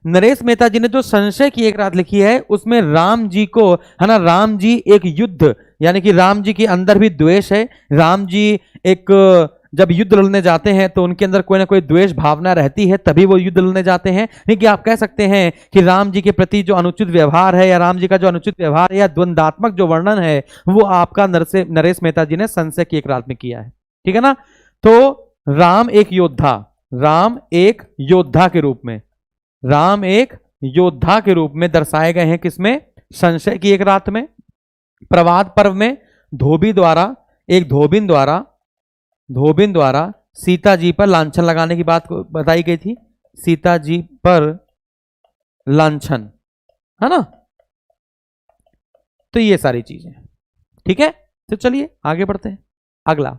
नरेश मेहता जी ने जो संशय की एक रात लिखी है, उसमें राम जी को है ना, राम जी एक युद्ध, यानी कि राम जी के अंदर भी द्वेष है, राम जी एक जब युद्ध लड़ने जाते हैं तो उनके अंदर कोई ना कोई द्वेष भावना रहती है, तभी वो युद्ध लड़ने जाते हैं। नहीं कि आप कह सकते हैं कि राम जी के प्रति जो अनुचित व्यवहार है, या राम जी का जो अनुचित व्यवहार है, या द्वंदात्मक जो वर्णन है, वो आपका नरेश मेहता जी ने संशय की एक रात में किया है, ठीक है ना। तो राम एक योद्धा, राम एक योद्धा के रूप में, राम एक योद्धा के रूप में दर्शाए गए हैं, किसमें? संशय की एक रात में। प्रवाद पर्व में धोबी द्वारा, एक धोबिन द्वारा सीता जी पर लांछन लगाने की बात बताई गई थी, सीता जी पर लांछन, है ना। तो ये सारी चीजें, ठीक है। तो चलिए आगे बढ़ते हैं। अगला,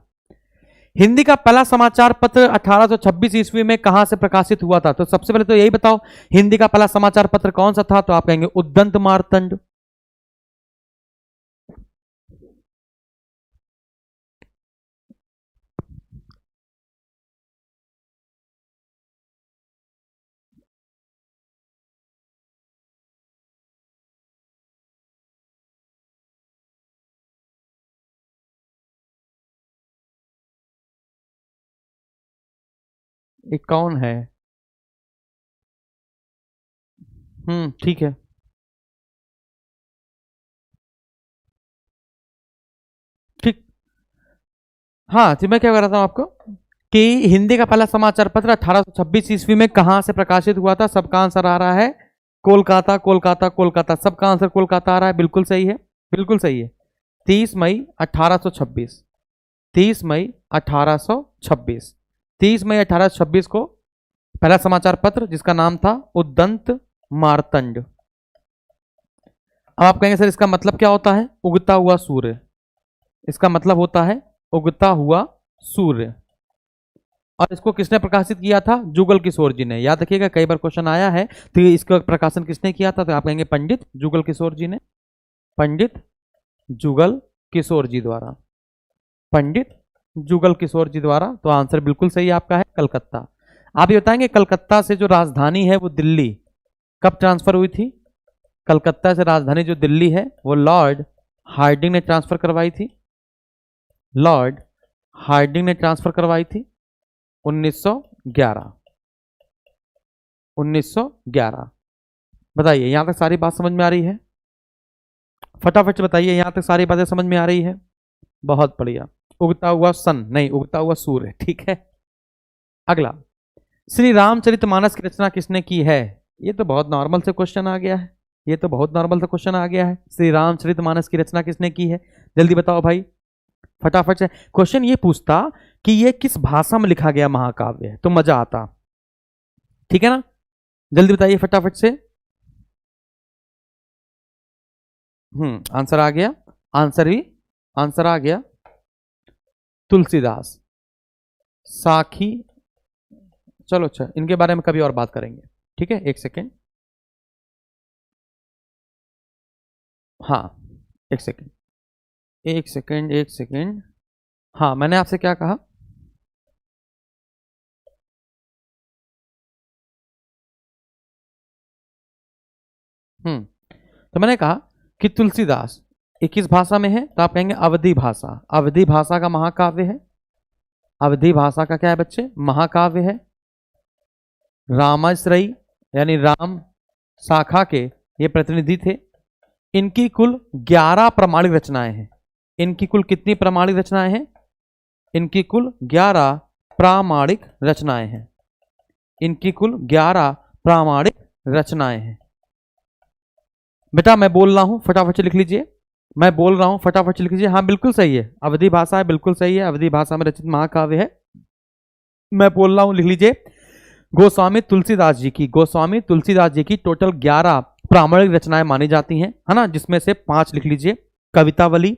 हिंदी का पहला समाचार पत्र 1826 ईस्वी में कहां से प्रकाशित हुआ था? तो सबसे पहले तो यही बताओ, हिंदी का पहला समाचार पत्र कौन सा था? तो आप कहेंगे उद्दंत मार्तंड। एक कौन है? ठीक है, ठीक। हाँ तो मैं क्या कर रहा था आपको कि हिंदी का पहला समाचार पत्र 1826 ईस्वी में कहां से प्रकाशित हुआ था? सबका आंसर आ रहा है कोलकाता, कोलकाता, कोलकाता, सबका आंसर कोलकाता आ रहा है, बिल्कुल सही है, बिल्कुल सही है। 30 मई 1826, 30 मई 1826, 30 मई 1826 को पहला समाचार पत्र, जिसका नाम था उद्दंत मार्तंड। अब आप कहेंगे सर इसका मतलब क्या होता है? उगता हुआ सूर्य, इसका मतलब होता है उगता हुआ सूर्य। और इसको किसने प्रकाशित किया था? जुगल किशोर जी ने। याद रखिएगा, कई बार क्वेश्चन आया है, तो इसका प्रकाशन किसने किया था? तो आप कहेंगे पंडित जुगल किशोर जी ने। पंडित जुगल किशोर जी द्वारा, पंडित जुगल किशोर जी द्वारा। तो आंसर बिल्कुल सही आपका है कलकत्ता। आप ये बताएंगे कलकत्ता से जो राजधानी है वो दिल्ली कब ट्रांसफर हुई थी? कलकत्ता से राजधानी जो दिल्ली है वो लॉर्ड हार्डिंग ने ट्रांसफर करवाई थी, लॉर्ड हार्डिंग ने ट्रांसफर करवाई थी 1911। 1911। बताइए यहां तक सारी बात समझ में आ रही है? फटाफट से बताइए यहां तक सारी बातें समझ में आ रही है? बहुत बढ़िया। उगता हुआ सन नहीं, उगता हुआ सूर्य, ठीक है। अगला, श्री रामचरितमानस की रचना किसने की है? ये तो बहुत नॉर्मल से क्वेश्चन आ गया है, ये तो बहुत नॉर्मल सा क्वेश्चन आ गया है। श्री रामचरितमानस की रचना किसने की है? जल्दी बताओ भाई, फटाफट से। क्वेश्चन ये पूछता कि ये किस भाषा में लिखा गया महाकाव्य है तो मजा आता, ठीक है ना? जल्दी बताइए फटाफट से। आंसर आ गया, आंसर आ गया तुलसीदास, साखी। चलो अच्छा, इनके बारे में कभी और बात करेंगे, ठीक है। एक सेकेंड, हाँ एक सेकेंड, एक सेकेंड, एक सेकेंड। हाँ मैंने आपसे क्या कहा? तो मैंने कहा कि तुलसीदास ये किस भाषा में है? तो आप कहेंगे अवधी भाषा, अवधी भाषा का महाकाव्य है। अवधी भाषा का क्या है बच्चे? महाकाव्य है। रामाश्रयी यानी राम शाखा के ये प्रतिनिधि थे। इनकी कुल 11 प्रमाणिक रचनाएं हैं। इनकी कुल कितनी प्रमाणिक रचनाएं हैं? इनकी कुल 11 प्रामाणिक रचनाएं हैं। इनकी कुल 11 प्रामाणिक रचनाएं हैं। बेटा मैं बोल रहा हूं फटाफट से लिख लीजिए, मैं बोल रहा हूं फटाफट से लिख लीजिए। हाँ बिल्कुल सही है, अवधी भाषा है, बिल्कुल सही है, अवधी भाषा में रचित महाकाव्य है। मैं बोल रहा हूं, लिख लीजिए। गोस्वामी तुलसीदास जी की, गोस्वामी तुलसीदास जी की टोटल 11 प्रामाणिक रचनाएं मानी जाती हैं, है ना, जिसमें से 5 लिख लीजिए। कवितावली,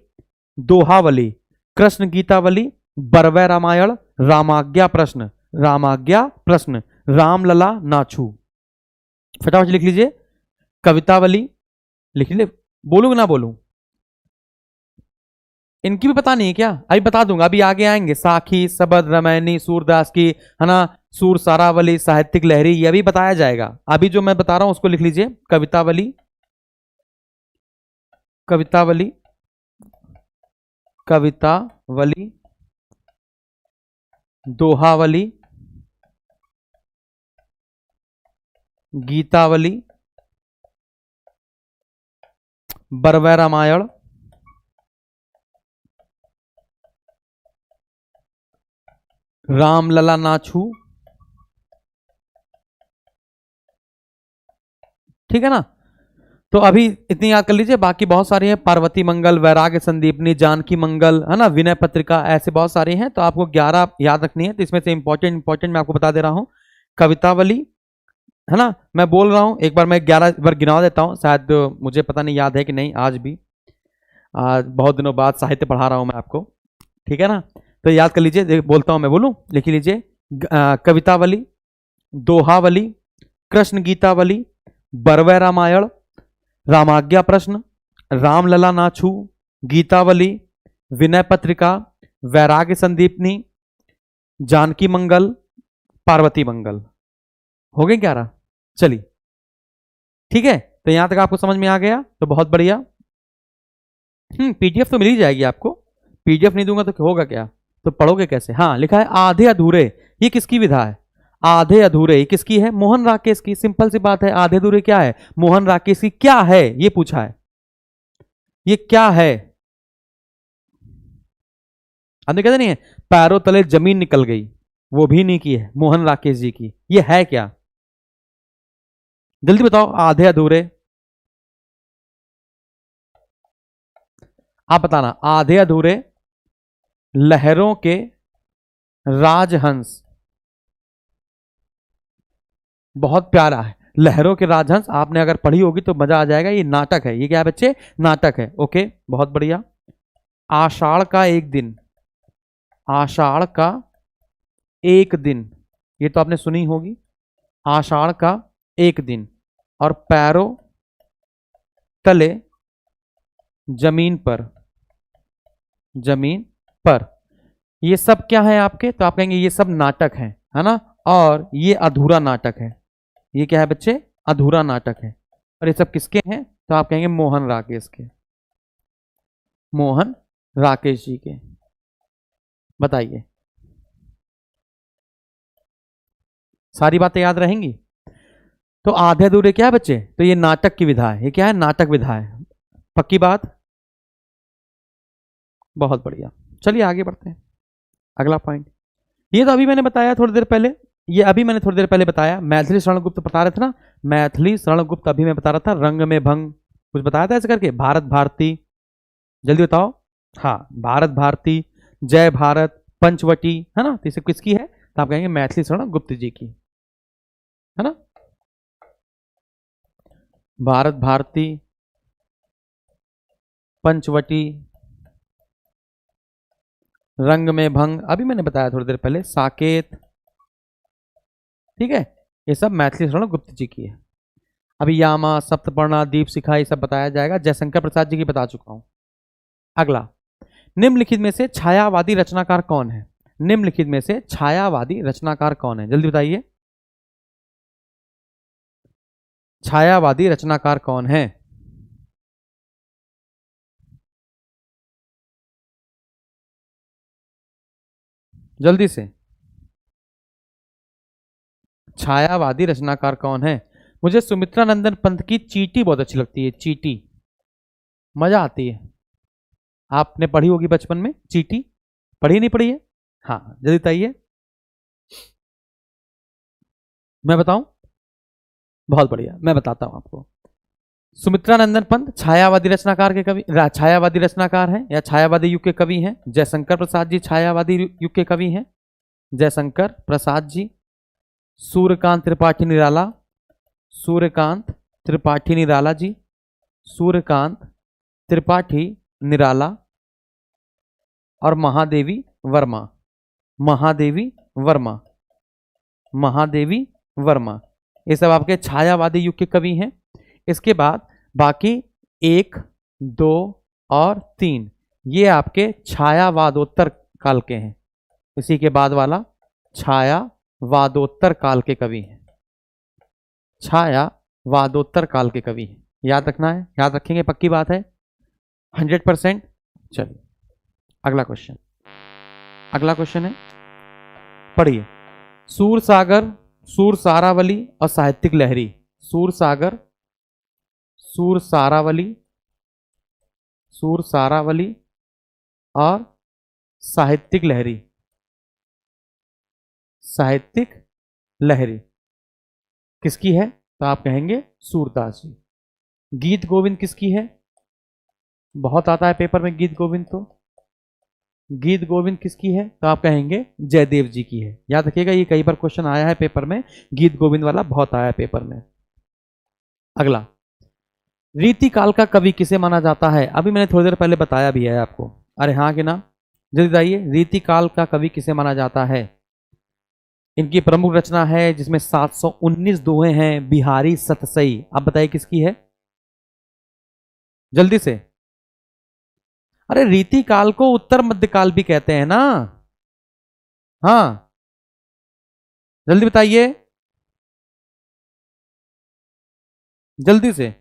दोहावली, कृष्ण गीतावली, बरवै रामायण, रामाज्ञा प्रश्न, रामाज्ञा प्रश्न, रामलला नाछू। फटाफट लिख लीजिए। कवितावली लिख लीजिए, बोलूं ना बोलूं? इनकी भी पता नहीं है क्या? अभी बता दूंगा, अभी आगे आएंगे। साखी, सबद, रामायणी, सूरदास की, है ना, सूर सारावली, साहित्यिक लहरी, ये भी बताया जाएगा। अभी जो मैं बता रहा हूं उसको लिख लीजिए। कवितावली, कवितावली, कवितावली, दोहावली, गीतावली, बरवै रामायण, रामलला नाछू, ठीक है ना। तो अभी इतनी याद कर लीजिए, बाकी बहुत सारी हैं। पार्वती मंगल, वैराग्य संदीपनी, जानकी मंगल, है ना, विनय पत्रिका, ऐसे बहुत सारी हैं। तो आपको 11 याद रखनी है। तो इसमें से इंपॉर्टेंट मैं आपको बता दे रहा हूं। कवितावली, है ना, मैं बोल रहा हूं एक बार, मैं 11 बार गिना देता हूं, शायद मुझे पता नहीं याद है कि नहीं आज भी। आज बहुत दिनों बाद साहित्य पढ़ा रहा हूं मैं आपको, ठीक है ना। तो याद कर लीजिए, बोलता हूं मैं, बोलूं? लिख लीजिए। कवितावली, दोहावली, कृष्ण गीतावली, बरवै रामायण, रामाज्ञा प्रश्न, रामलला नाछू, गीतावली, विनय पत्रिका, वैराग्य संदीपनी, जानकी मंगल, पार्वती मंगल। हो गए 11? चलिए ठीक है। तो यहां तक आपको समझ में आ गया तो बहुत बढ़िया। पीडीएफ तो मिल ही जाएगी आपको, पीडीएफ नहीं दूंगा तो होगा क्या? तो पढ़ोगे कैसे? हाँ लिखा है आधे अधूरे, ये किसकी विधा है? आधे अधूरे ये किसकी है? मोहन राकेश की। सिंपल सी बात है, आधे अधूरे क्या है? मोहन राकेश की। क्या है ये पूछा है, ये क्या है? अंदर कहते नहीं है पैरों तले जमीन निकल गई, वो भी नहीं की है मोहन राकेश जी की। ये है क्या? जल्दी बताओ। आधे अधूरे, आप बताना। आधे अधूरे, लहरों के राजहंस, बहुत प्यारा है। लहरों के राजहंस आपने अगर पढ़ी होगी तो मजा आ जाएगा। ये नाटक है, ये क्या है बच्चे? नाटक है। ओके बहुत बढ़िया। आषाढ़ का एक दिन, आषाढ़ का एक दिन, ये तो आपने सुनी होगी। आषाढ़ का एक दिन, और पैरों तले जमीन पर, जमीन पर। ये सब क्या है आपके, तो आप कहेंगे ये सब नाटक है ना, और ये अधूरा नाटक है। ये क्या है बच्चे, अधूरा नाटक है। और ये सब किसके हैं, तो आप कहेंगे मोहन राकेश के, मोहन राकेश जी के। बताइए, सारी बातें याद रहेंगी। तो आधे अधूरे क्या है बच्चे, तो ये नाटक की विधा है, ये क्या है, नाटक विधा है। पक्की बात, बहुत बढ़िया। चलिए आगे बढ़ते हैं, अगला पॉइंट। ये तो अभी मैंने बताया थोड़ी देर पहले, ये अभी मैंने थोड़ी देर पहले बताया, मैथिली शरण गुप्त बता रहे थे ना, मैथिली शरण गुप्त अभी मैं बता रहा था, रंग में भंग कुछ बताया था ऐसे करके, भारत भारती, जल्दी बताओ। हाँ, भारत भारती, जय भारत, पंचवटी, है ना, तो इसे किसकी है, तो आप कहेंगे मैथिली शरण गुप्त जी की, है ना। भारत भारती, पंचवटी, रंग में भंग अभी मैंने बताया थोड़ी देर पहले, साकेत, ठीक है, ये सब मैथिली शरण गुप्त जी की है। अभी यामा, सप्तपर्णा, दीप शिखा ये सब बताया जाएगा, जयशंकर प्रसाद जी की बता चुका हूं। अगला, निम्नलिखित में से छायावादी रचनाकार कौन है, निम्नलिखित में से छायावादी रचनाकार कौन है, जल्दी बताइए, छायावादी रचनाकार कौन है। जल्दी से, छायावादी रचनाकार कौन है। मुझे सुमित्रा नंदन पंत की चीटी बहुत अच्छी लगती है, चीटी मजा आती है। आपने पढ़ी होगी बचपन में चीटी, पढ़ी नहीं पढ़ी है, हाँ जल्दी बताइए, मैं बताऊं, बहुत बढ़िया, मैं बताता हूं आपको। सुमित्रा नंदन पंत छायावादी रचनाकार के कवि, छायावादी रचनाकार हैं या छायावादी युग के कवि हैं। जयशंकर प्रसाद जी छायावादी युग के कवि हैं, जयशंकर प्रसाद जी। सूर्यकांत त्रिपाठी निराला, सूर्यकांत त्रिपाठी निराला जी, सूर्यकांत त्रिपाठी निराला। और महादेवी वर्मा, महादेवी वर्मा, महादेवी वर्मा, ये सब आपके छायावादी युग के कवि हैं। इसके बाद बाकी 1, 2 और 3 ये आपके छायावादोत्तर काल के हैं। इसी के बाद वाला छायावादोत्तर काल के कवि हैं, छायावादोत्तर काल के कवि हैं, याद रखना है, याद रखेंगे, पक्की बात है, 100%। चलिए अगला क्वेश्चन, अगला क्वेश्चन है, पढ़िए। सूरसागर, सूरसारावली और साहित्यिक लहरी, सूरसागर, सूरसारावली, सूरसारावली और साहित्यिक लहरी, साहित्यिक लहरी किसकी है, तो आप कहेंगे सूरदास जी। गीत गोविंद किसकी है, बहुत आता है पेपर में गीत गोविंद, तो गीत गोविंद किसकी है, तो आप कहेंगे जयदेव जी की है। याद रखिएगा, ये कई बार क्वेश्चन आया है पेपर में, गीत गोविंद वाला बहुत आया है पेपर में। अगला, रीति काल का कवि किसे माना जाता है, अभी मैंने थोड़ी देर पहले बताया भी है आपको, अरे हाँ कि ना, जल्दी बताइए, रीति काल का कवि किसे माना जाता है। इनकी प्रमुख रचना है जिसमें 719 दोहे हैं, बिहारी सतसई, आप बताइए किसकी है, जल्दी से। अरे रीति काल को उत्तर मध्यकाल भी कहते हैं ना, हाँ जल्दी बताइए, जल्दी से।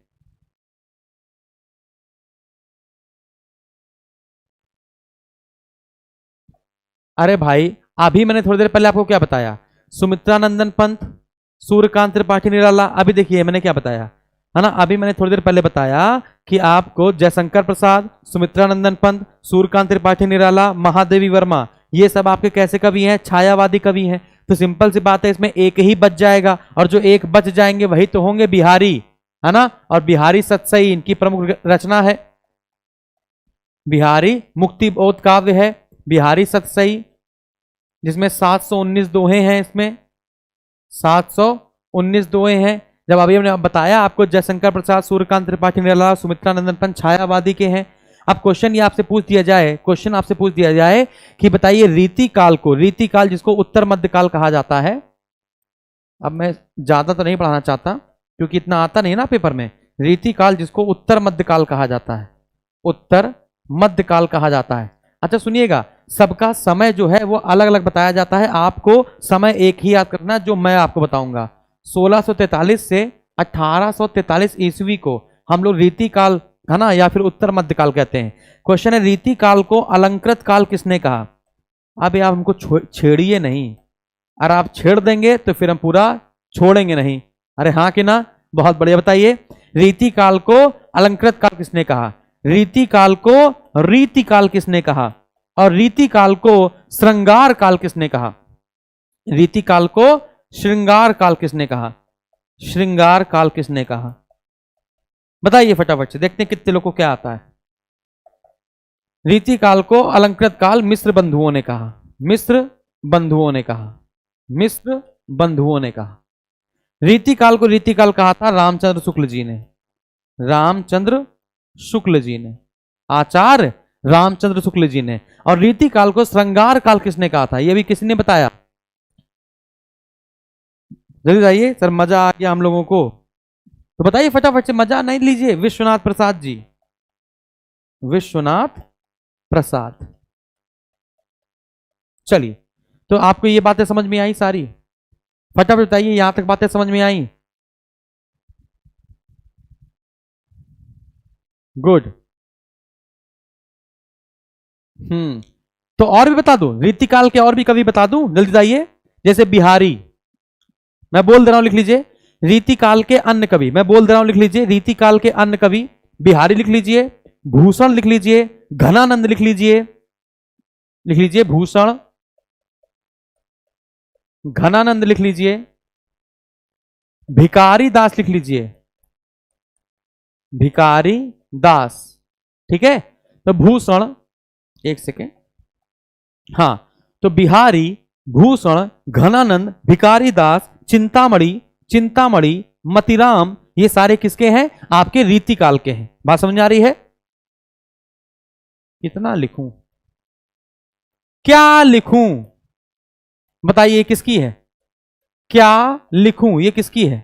अरे भाई अभी मैंने थोड़ी देर पहले आपको क्या बताया, सुमित्रा नंदन पंत, सूर्यकांत त्रिपाठी निराला, अभी देखिए मैंने क्या बताया, है ना, अभी मैंने थोड़ी देर पहले बताया कि आपको जयशंकर प्रसाद, सुमित्रा नंदन पंत, सूर्यकांत त्रिपाठी निराला, महादेवी वर्मा, ये सब आपके कैसे कवि हैं, छायावादी कवि हैं। तो सिंपल सी बात है, इसमें एक ही बच जाएगा, और जो एक बच जाएंगे वही तो होंगे बिहारी, है ना। और बिहारी सतसई इनकी प्रमुख रचना है, बिहारी मुक्तिबोध काव्य है, बिहारी सतसई, जिसमें 719 दोहे हैं, इसमें 719 दोहे हैं। जब अभी हमने बताया आपको जयशंकर प्रसाद, सूर्यकांत त्रिपाठी निराला, सुमित्रा नंदन पंत छायावादी के हैं। अब क्वेश्चन ये आपसे पूछ दिया जाए, क्वेश्चन आपसे पूछ दिया जाए कि बताइए रीति काल को, रीति काल जिसको उत्तर मध्यकाल कहा जाता है, अब मैं ज्यादा तो नहीं पढ़ाना चाहता क्योंकि इतना आता नहीं ना पेपर में, रीति काल जिसको उत्तर मध्यकाल कहा जाता है, उत्तर मध्यकाल कहा जाता है। अच्छा सुनिएगा, सबका समय जो है वो अलग अलग बताया जाता है, आपको समय एक ही याद करना जो मैं आपको बताऊंगा। 1643 से 1843 ईस्वी को हम लोग रीति काल, है ना, या फिर उत्तर मध्यकाल कहते हैं। क्वेश्चन है, रीति काल को अलंकृत काल किसने कहा? अब आप हमको छेड़िए नहीं, अगर आप छेड़ देंगे तो फिर हम पूरा छोड़ेंगे नहीं। अरे हाँ कि ना, बहुत बढ़िया, बताइए रीति काल को अलंकृत काल किसने कहा? रीति काल को रीति काल किसने कहा? और रीति काल को श्रृंगार काल किसने कहा? रीति काल को श्रृंगार काल किसने कहा? श्रृंगार काल किसने कहा? बताइए फटाफट से, देखते हैं कितने लोगों को क्या आता है। रीति काल को अलंकृत काल मिस्र बंधुओं ने कहा। मिस्र बंधुओं ने कहा। मिस्र बंधुओं ने कहा। रीति काल को रीति काल कहा था रामचंद्र शुक्ल जी ने। रामचंद्र शुक्ल जी ने, आचार्य रामचंद्र शुक्ल जी ने। और रीति काल को श्रृंगार काल किसने कहा था? यह भी किसने बताया? जल्दी बताइए सर, मजा आ गया हम लोगों को तो बताइए फटाफट से, मजा नहीं लीजिए। विश्वनाथ प्रसाद जी, विश्वनाथ प्रसाद। चलिए, तो आपको ये बातें समझ में आई सारी? फटाफट बताइए, यहां तक बातें समझ में आई? गुड। तो और भी बता दूं, रीतिकाल के और भी कवि बता दूं, जल्दी बताइए। जैसे बिहारी, मैं बोल दे रहा हूं, लिख लीजिए। रीतिकाल के अन्य कवि, मैं बोल दे रहा हूं, लिख लीजिए। रीतिकाल के अन्य कवि, बिहारी लिख लीजिए, भूषण लिख लीजिए, घनानंद लिख लीजिए। लिख लीजिए भूषण, घनानंद लिख लीजिए, भिकारी दास लिख लीजिए, भिकारी दास। ठीक है, तो भूषण, एक सेकेंड, हाँ, तो बिहारी, भूषण, घनानंद, भिकारी दास, चिंतामणि, चिंतामणि, मतिराम, ये सारे किसके हैं? आपके रीतिकाल के हैं। बात समझ आ रही है? कितना लिखूं, क्या लिखूं, बताइए किसकी है? क्या लिखूं, ये किसकी है?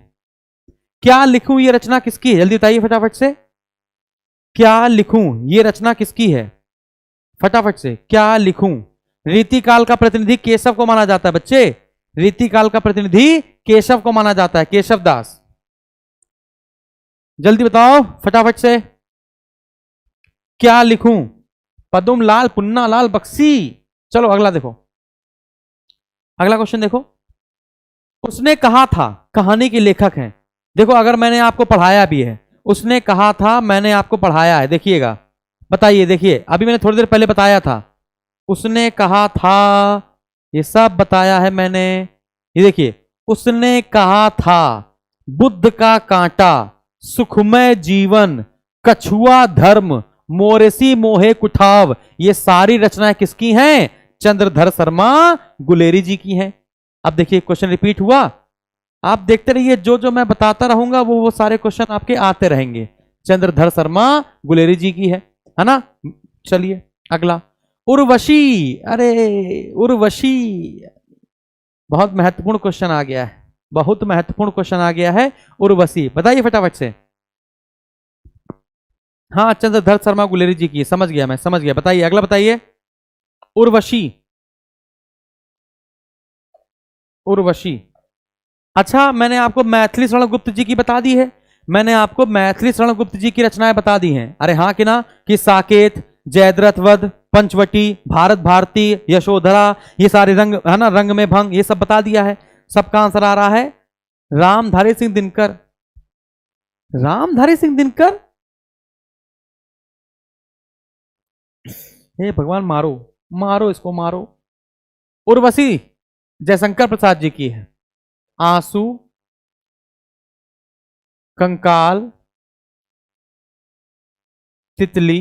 क्या लिखूं, ये रचना किसकी है? जल्दी बताइए फटाफट से, क्या लिखूं, ये रचना किसकी है? फटाफट से, क्या लिखूं? रीतिकाल का प्रतिनिधि केशव को माना जाता है बच्चे। रीतिकाल का प्रतिनिधि केशव को माना जाता है, केशव दास। जल्दी बताओ फटाफट से, क्या लिखूं? पदुम लाल, पुन्ना लाल बख्शी। चलो अगला देखो, अगला क्वेश्चन देखो। उसने कहा था, कहानी के लेखक हैं। देखो, अगर मैंने आपको पढ़ाया भी है, उसने कहा था, मैंने आपको पढ़ाया है, देखिएगा, बताइए, देखिए अभी मैंने थोड़ी देर पहले बताया था, उसने कहा था, ये सब बताया है मैंने। ये देखिए, उसने कहा था, बुद्ध का कांटा, सुखमय जीवन, कछुआ धर्म, मोरेसी मोहे कुठाव, ये सारी रचनाएं किसकी हैं? चंद्रधर शर्मा गुलेरी जी की हैं। अब देखिए क्वेश्चन रिपीट हुआ, आप देखते रहिए, जो जो मैं बताता रहूंगा वो सारे क्वेश्चन आपके आते रहेंगे। चंद्रधर शर्मा गुलेरी जी की है ना? चलिए अगला, उर्वशी। अरे उर्वशी, बहुत महत्वपूर्ण क्वेश्चन आ गया है, बहुत महत्वपूर्ण क्वेश्चन आ गया है। उर्वशी, बताइए फटाफट से। हाँ, चंद्रधर शर्मा गुलेरी जी की, समझ गया मैं, समझ गया। बताइए अगला, बताइए। उर्वशी, उर्वशी। अच्छा, मैंने आपको मैथिली शरण गुप्त जी की बता दी है, मैंने आपको मैथिली शरण गुप्त जी की रचनाएं बता दी हैं। अरे हाँ कि ना, कि साकेत, जयद्रथ वध, पंचवटी, भारत भारती, यशोधरा, ये सारे रंग, है ना, रंग में भंग, ये सब बता दिया है। सबका आंसर आ रहा है रामधारी सिंह दिनकर। रामधारी सिंह दिनकर, हे भगवान, मारो मारो इसको, मारो। उर्वशी जयशंकर प्रसाद जी की है। आंसू, कंकाल, तितली,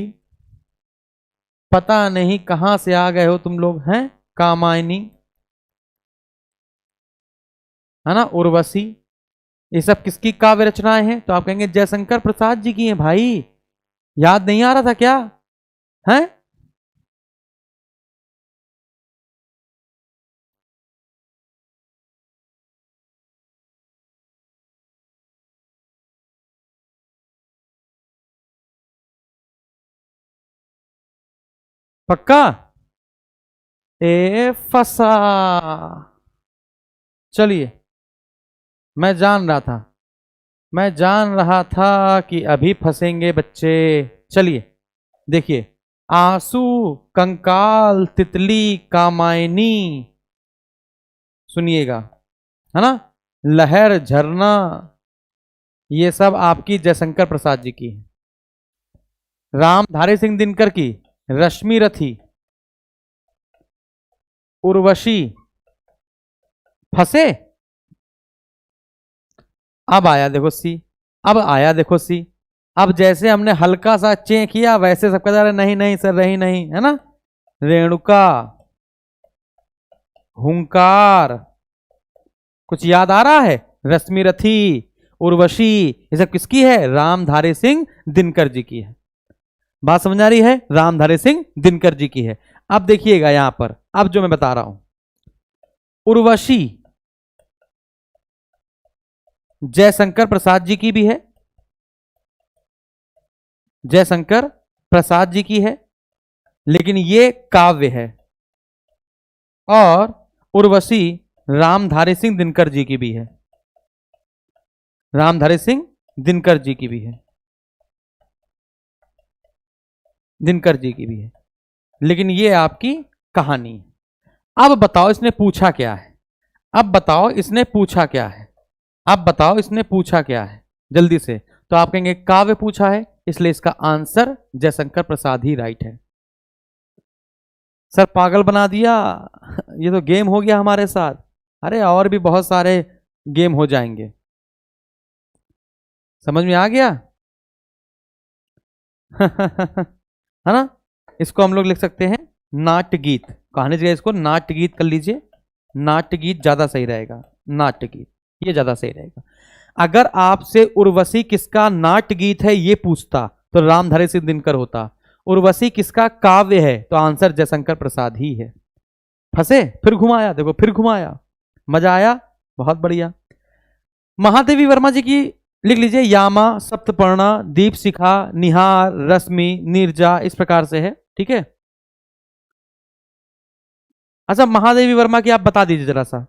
पता नहीं कहां से आ गए हो तुम लोग हैं, कामायनी, है ना, उर्वशी, ये सब किसकी काव्य रचनाएं हैं? तो आप कहेंगे जयशंकर प्रसाद जी की हैं। भाई, याद नहीं आ रहा था क्या? हैं? पक्का? ए फसा। चलिए, मैं जान रहा था कि अभी फंसेंगे बच्चे। चलिए देखिए, आंसू, कंकाल, तितली, कामायनी, सुनिएगा, है ना, लहर, झरना, ये सब आपकी जयशंकर प्रसाद जी की है। रामधारी सिंह दिनकर की रश्मि रथी, उर्वशी। फंसे? अब आया देखो सी, अब आया देखो सी। अब जैसे हमने हल्का सा चे किया वैसे सबका जा रहा नहीं नहीं सर, रही नहीं, है ना। रेणुका, हुंकार, कुछ याद आ रहा है? रश्मि रथी, उर्वशी, ये सब किसकी है? रामधारी सिंह दिनकर जी की है। बात समझ आ रही है? रामधारी सिंह दिनकर जी की है। अब देखिएगा यहां पर, अब जो मैं बता रहा हूं, उर्वशी जयशंकर प्रसाद जी की भी है, जयशंकर प्रसाद जी की है, लेकिन ये काव्य है। और उर्वशी रामधारी सिंह दिनकर जी की भी है, रामधारी सिंह दिनकर जी की भी है, दिनकर जी की भी है, लेकिन ये आपकी कहानी है। अब बताओ इसने पूछा क्या है? अब बताओ इसने पूछा क्या है? अब बताओ इसने पूछा क्या है जल्दी से। तो आप कहेंगे काव्य पूछा है, इसलिए इसका आंसर जयशंकर प्रसाद ही राइट है। सर पागल बना दिया, ये तो गेम हो गया हमारे साथ। अरे और भी बहुत सारे गेम हो जाएंगे, समझ में आ गया? है ना। इसको हम लोग लिख सकते हैं नाट्य गीत, कहानी जगह इसको नाट्य गीत कर लीजिए। नाट्य गीत ज्यादा सही रहेगा, नाट्य गीत ये ज्यादा सही रहेगा। अगर आपसे उर्वशी किसका नाट्य गीत है ये पूछता तो रामधारी सिंह दिनकर होता। उर्वशी किसका काव्य है तो आंसर जयशंकर प्रसाद ही है। फंसे? फिर घुमाया, देखो फिर घुमाया, मजा आया, बहुत बढ़िया। महादेवी वर्मा जी की लिख लीजिए, यामा, सप्तपर्णा, दीप शिखा, निहार, रश्मि, नीरजा, इस प्रकार से है, ठीक है। अच्छा महादेवी वर्मा की आप बता दीजिए जरा सा,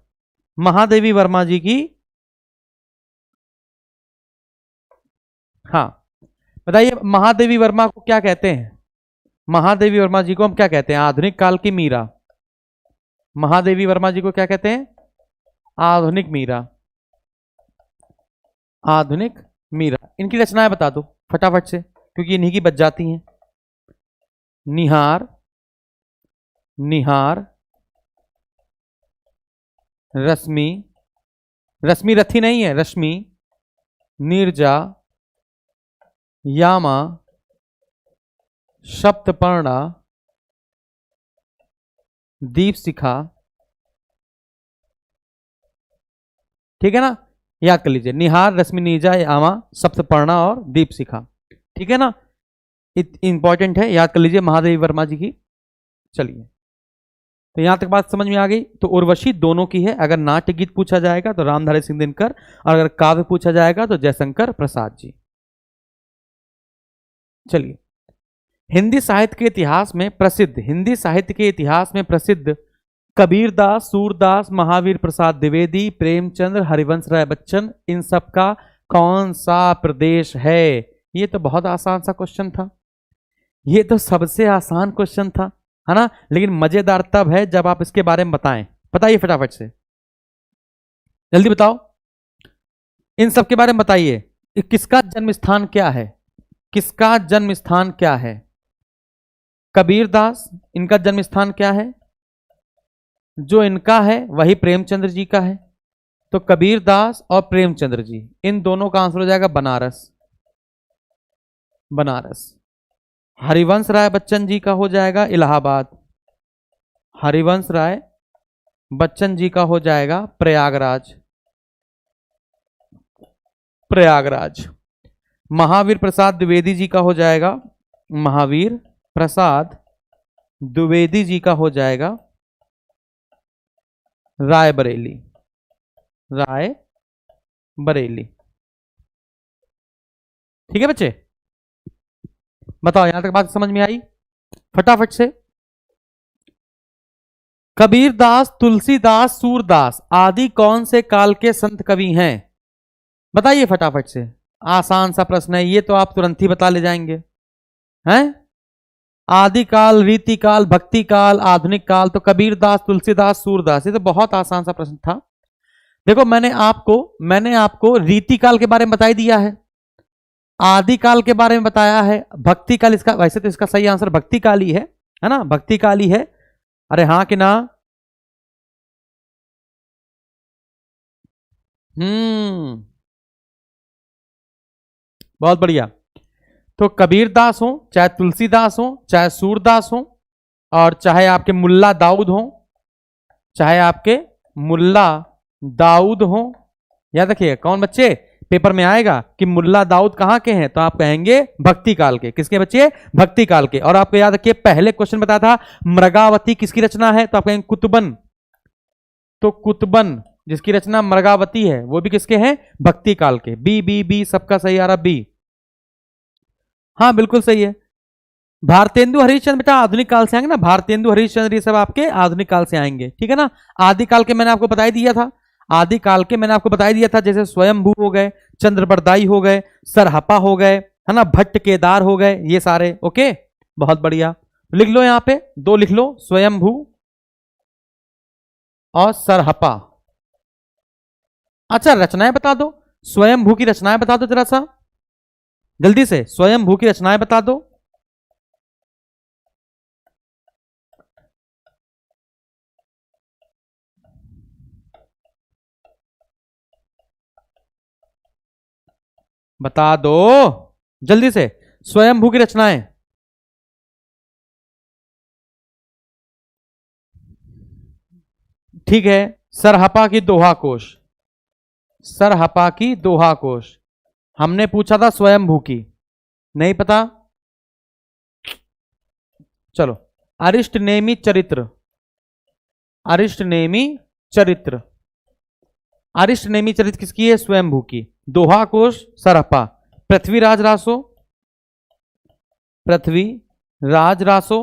महादेवी वर्मा जी की, हाँ बताइए, महादेवी वर्मा को क्या कहते हैं? महादेवी वर्मा जी को हम क्या कहते हैं? आधुनिक काल की मीरा। महादेवी वर्मा जी को क्या कहते हैं? आधुनिक मीरा, आधुनिक मीरा। इनकी रचनाएं बता दो फटाफट से, क्योंकि इन्हीं की बच जाती हैं। निहार, निहार, रश्मि, रश्मि रथी नहीं है, रश्मि, नीरजा, यामा, सप्तपर्णा, दीप शिखा, ठीक है ना। याद कर लीजिए, निहार, रश्मि, नीरजा, यामा, सप्तपर्णा और दीप शिखा, ठीक है ना। इंपॉर्टेंट है, याद कर लीजिए महादेवी वर्मा जी की। चलिए, तो यहां तक बात समझ में आ गई। तो उर्वशी दोनों की है, अगर नाट्य गीत पूछा जाएगा तो रामधारी सिंह दिनकर, और अगर काव्य पूछा जाएगा तो जयशंकर प्रसाद जी। चलिए, हिंदी साहित्य के इतिहास में प्रसिद्ध, हिंदी साहित्य के इतिहास में प्रसिद्ध कबीरदास, सूरदास, महावीर प्रसाद द्विवेदी, प्रेमचंद्र, हरिवंश राय बच्चन, इन सब का कौन सा प्रदेश है? ये तो बहुत आसान सा क्वेश्चन था, ये तो सबसे आसान क्वेश्चन था, है ना। लेकिन मजेदार तब है जब आप इसके बारे में बताएं। बताइए फटाफट से, जल्दी बताओ, इन सब के बारे में बताइए। किसका जन्म स्थान क्या है? किसका जन्म स्थान क्या है? कबीरदास, इनका जन्म स्थान क्या है? जो इनका है वही प्रेमचंद्र जी का है। तो कबीरदास और प्रेमचंद्र जी, इन दोनों का आंसर हो जाएगा बनारस, बनारस। हरिवंश राय बच्चन जी का हो जाएगा इलाहाबाद, हरिवंश राय बच्चन जी का हो जाएगा प्रयागराज, प्रयागराज। महावीर प्रसाद द्विवेदी जी का हो जाएगा, महावीर प्रसाद द्विवेदी जी का हो जाएगा रायबरेली, राय बरेली, ठीक है बच्चे। बताओ यहां तक बात समझ में आई? फटाफट से कबीरदास, तुलसीदास, सूरदास आदि कौन से काल के संत कवि हैं? बताइए फटाफट से। आसान सा प्रश्न है ये, तो आप तुरंत ही बता ले जाएंगे। हैं? आदिकाल, रीतिकाल, भक्ति काल, आधुनिक काल। तो कबीरदास, तुलसीदास, सूरदास, ये तो बहुत आसान सा प्रश्न था। देखो मैंने आपको रीतिकाल के बारे में बता दिया है, आदिकाल के बारे में बताया है, भक्ति काल इसका, वैसे तो इसका सही आंसर भक्ति काल ही है ना, भक्ति काल ही है। अरे हाँ कि ना? बहुत बढ़िया। तो कबीरदास हो, चाहे तुलसीदास हो, चाहे सूरदास हो, और चाहे आपके मुल्ला दाऊद हो, चाहे आपके मुल्ला दाऊद हो, याद रखिए कौन बच्चे, पेपर में आएगा कि मुल्ला दाऊद कहां के हैं, तो आप कहेंगे भक्ति काल के। किसके बच्चे? भक्ति काल के। और आपको याद रखिए पहले क्वेश्चन बताया था मृगावती किसकी रचना है, तो आप कहेंगे कुतुबन। तो कुतुबन जिसकी रचना मृगावती है वो भी किसके हैं? भक्ति काल के। बी बी बी सबका सही आ रहा, बी। हाँ बिल्कुल सही है। भारतेंदु हरिश्चंद्र बेटा आधुनिक काल से आएंगे ना, भारतेंदु हरिश्चंद्र ये सब आपके आधुनिक काल से आएंगे, ठीक है ना। आदिकाल के मैंने आपको बता दिया था, आदिकाल के मैंने आपको बता दिया था, जैसे स्वयंभू हो गए, चंद्रबरदाई हो गए, सरहपा हो गए, है ना, भट्ट केदार हो गए, ये सारे। ओके बहुत बढ़िया, लिख लो यहां पे दो लिख लो, स्वयंभू और सरहपा। अच्छा रचनाएं बता दो, स्वयंभू की रचनाएं बता दो जरा सा जल्दी से, स्वयंभू की रचनाएं बता दो। बता दो जल्दी से, स्वयंभू की रचनाएं। ठीक है, सरहपा की दोहा कोश, सरहपा की दोहा कोश। हमने पूछा था स्वयंभू की, नहीं पता? चलो, अरिष्टनेमी चरित्र, अरिष्टनेमी चरित्र, अरिष्टनेमी चरित्र किसकी है? स्वयंभू की। दोहा कोश सरहपा। पृथ्वीराज रासो, पृथ्वीराज रासो,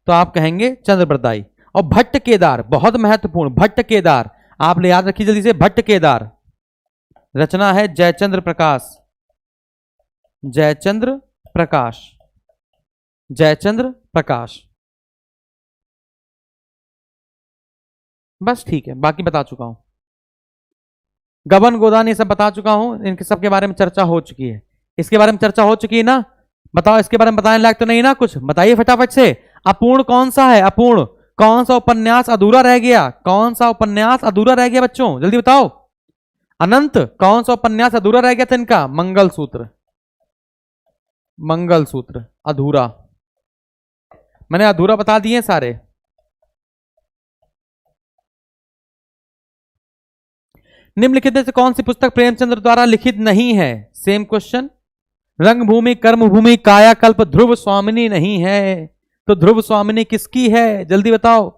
तो आप कहेंगे चंद्रबरदाई। और भट्ट केदार बहुत महत्वपूर्ण, भट्ट केदार आप याद रखिए जल्दी से, भट्ट केदार रचना है जयचंद्र प्रकाश, जयचंद्र प्रकाश, जयचंद्र प्रकाश। बस ठीक है, बाकी बता चुका हूं, गबन गोदान ये सब बता चुका हूं, इनके सब के बारे में चर्चा हो चुकी है। इसके बारे में चर्चा हो चुकी है ना? बताओ इसके बारे में बताने लायक तो नहीं ना कुछ, बताइए फटाफट से। अपूर्ण कौन सा है? अपूर्ण कौन सा उपन्यास अधूरा रह गया? कौन सा उपन्यास अधूरा रह गया बच्चों, जल्दी बताओ। अनंत कौन सा उपन्यास अधूरा रह गया था इनका? मंगलसूत्र, मंगलसूत्र अधूरा। मैंने अधूरा बता दिए सारे। निम्नलिखित में से कौन सी पुस्तक प्रेमचंद्र द्वारा लिखित नहीं है? Same question. रंगभूमि, कर्मभूमि, कायाकल्प ध्रुव स्वामिनी नहीं है, तो ध्रुव स्वामिनी किसकी है? जल्दी बताओ।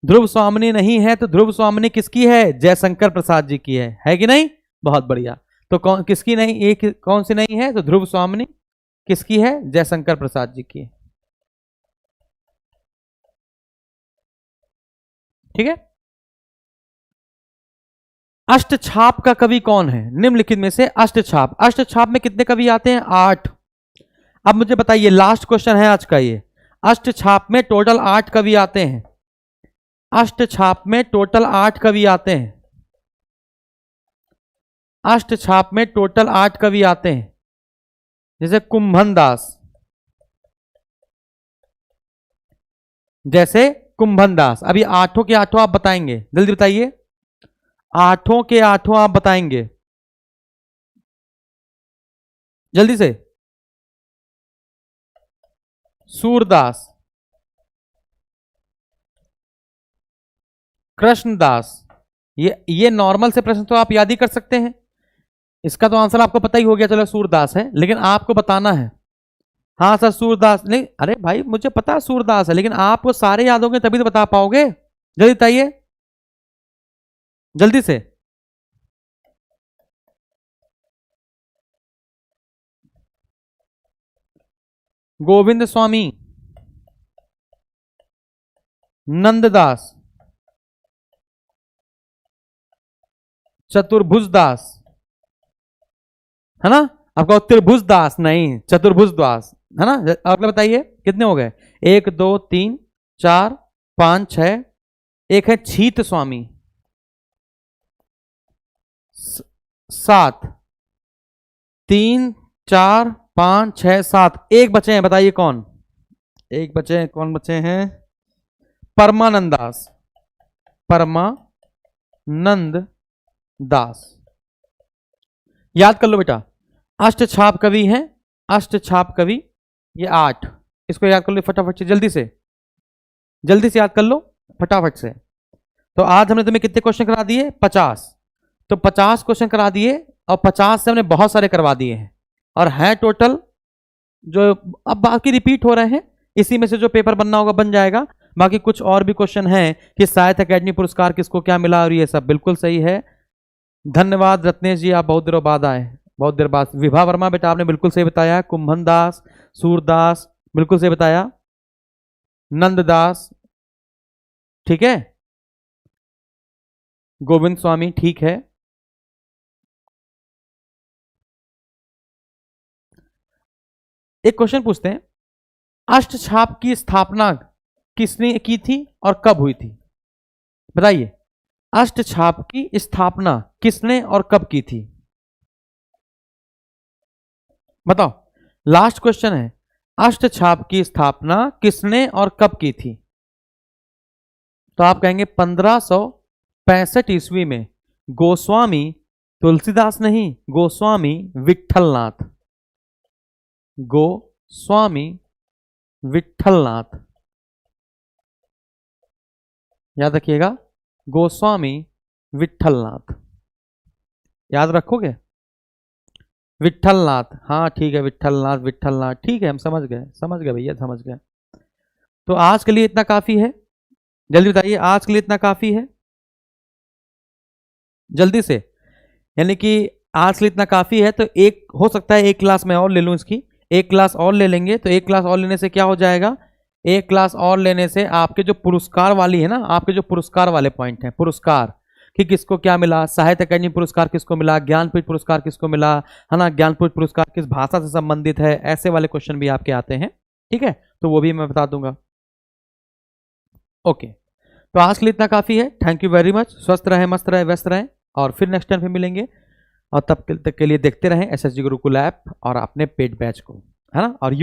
ध्रुव स्वामिनी नहीं है तो ध्रुव स्वामिनी किसकी है? जयशंकर प्रसाद जी की है कि नहीं? बहुत बढ़िया। तो कौन किसकी नहीं, एक कौन सी नहीं है? तो ध्रुव स्वामिनी किसकी है? जयशंकर प्रसाद जी की। ठीक है। अष्टछाप का कवि कौन है? निम्नलिखित में से अष्टछाप, अष्टछाप में कितने कवि आते हैं? 8। अब मुझे बताइए, लास्ट क्वेश्चन है आज का ये, अष्टछाप में टोटल 8 कवि आते हैं, अष्टछाप में टोटल 8 कवि आते हैं, अष्टछाप में टोटल 8 कवि आते हैं। जैसे कुंभन दास, जैसे कुंभन दास। अभी 8 के 8 आप बताएंगे, जल्दी बताइए, 8 के 8 आप बताएंगे जल्दी से। सूरदास, कृष्णदास, ये नॉर्मल से प्रश्न तो आप याद ही कर सकते हैं, इसका तो आंसर आपको पता ही हो गया, चलो सूरदास है, लेकिन आपको बताना है। हाँ सर सूरदास नहीं, अरे भाई मुझे पता है सूरदास है, लेकिन आपको सारे याद होंगे तभी तो बता पाओगे, जल्दी बताइए जल्दी से। गोविंद स्वामी, नंददास, चतुर्भुज दास, है ना। आपका त्रिभुज दास नहीं, चतुर्भुज दास, है ना। आप लोग बताइए कितने हो गए, 1 2 3 4 5 6, एक है छीत स्वामी 7, 3 4 5 6 7, एक बचे हैं, बताइए कौन, एक बचे हैं, कौन बचे हैं, परमानंद दास, परमानंद दास। याद कर लो बेटा, अष्टछाप कवि हैं, अष्टछाप कवि ये 8, इसको याद कर लो फटाफट से, जल्दी से याद कर लो फटाफट से। तो आज हमने तुम्हें कितने क्वेश्चन करा दिए, 50, तो 50 क्वेश्चन करा दिए और 50 से हमने बहुत सारे करवा दिए हैं, और हैं टोटल जो अब बाकी रिपीट हो रहे हैं, इसी में से जो पेपर बनना होगा बन जाएगा। बाकी कुछ और भी क्वेश्चन हैं कि साहित्य अकेडमी पुरस्कार किसको क्या मिला, और ये सब बिल्कुल सही है। धन्यवाद रत्नेश जी, आप बहुत देरों बाद आए, बहुत देर बाद। विभा वर्मा बेटा आपने बिल्कुल सही बताया, कुंभन दास, सूरदास बिल्कुल सही बताया, नंददास ठीक है, गोविंद स्वामी ठीक है। एक क्वेश्चन पूछते हैं, अष्टछाप की स्थापना किसने की थी और कब हुई थी, बताइए। अष्टछाप की स्थापना किसने और कब की थी, बताओ। लास्ट क्वेश्चन है, अष्टछाप की स्थापना किसने और कब की थी, तो आप कहेंगे 1565 ईस्वी में गोस्वामी तुलसीदास नहीं, गोस्वामी विठलनाथ, गोस्वामी विठलनाथ, याद रखिएगा, गोस्वामी विठलनाथ, याद रखोगे, विठलनाथ, हाँ ठीक है, विठलनाथ, विठलनाथ ठीक है, हम समझ गए भैया, समझ गए। तो आज के लिए इतना काफी है, जल्दी बताइए, आज के लिए इतना काफी है, जल्दी से, यानी कि आज के लिए इतना काफी है। तो एक हो सकता है एक क्लास में और ले लूं इसकी, एक क्लास और ले लेंगे, तो एक क्लास और लेने से क्या हो जाएगा, एक क्लास और लेने से आपके जो पुरस्कार वाली है ना, आपके जो पुरस्कार वाले पॉइंट हैं, पुरस्कार कि किसको क्या मिला, साहित्य अकादमी पुरस्कार किसको मिला, ज्ञानपीठ पुरस्कार किसको मिला, है ना, ज्ञानपीठ पुरस्कार किस भाषा से संबंधित है, ऐसे वाले क्वेश्चन भी आपके आते हैं, ठीक है, तो वो भी मैं बता दूंगा। ओके, तो आज के लिए इतना काफी है, थैंक यू वेरी मच, स्वस्थ रहे, मस्त रहे, व्यस्त रहे, और फिर नेक्स्ट टाइम फिर मिलेंगे, और तब तक के लिए देखते रहें एसएसजी गुरुकुल ऐप और अपने पेड बैच को, है ना, और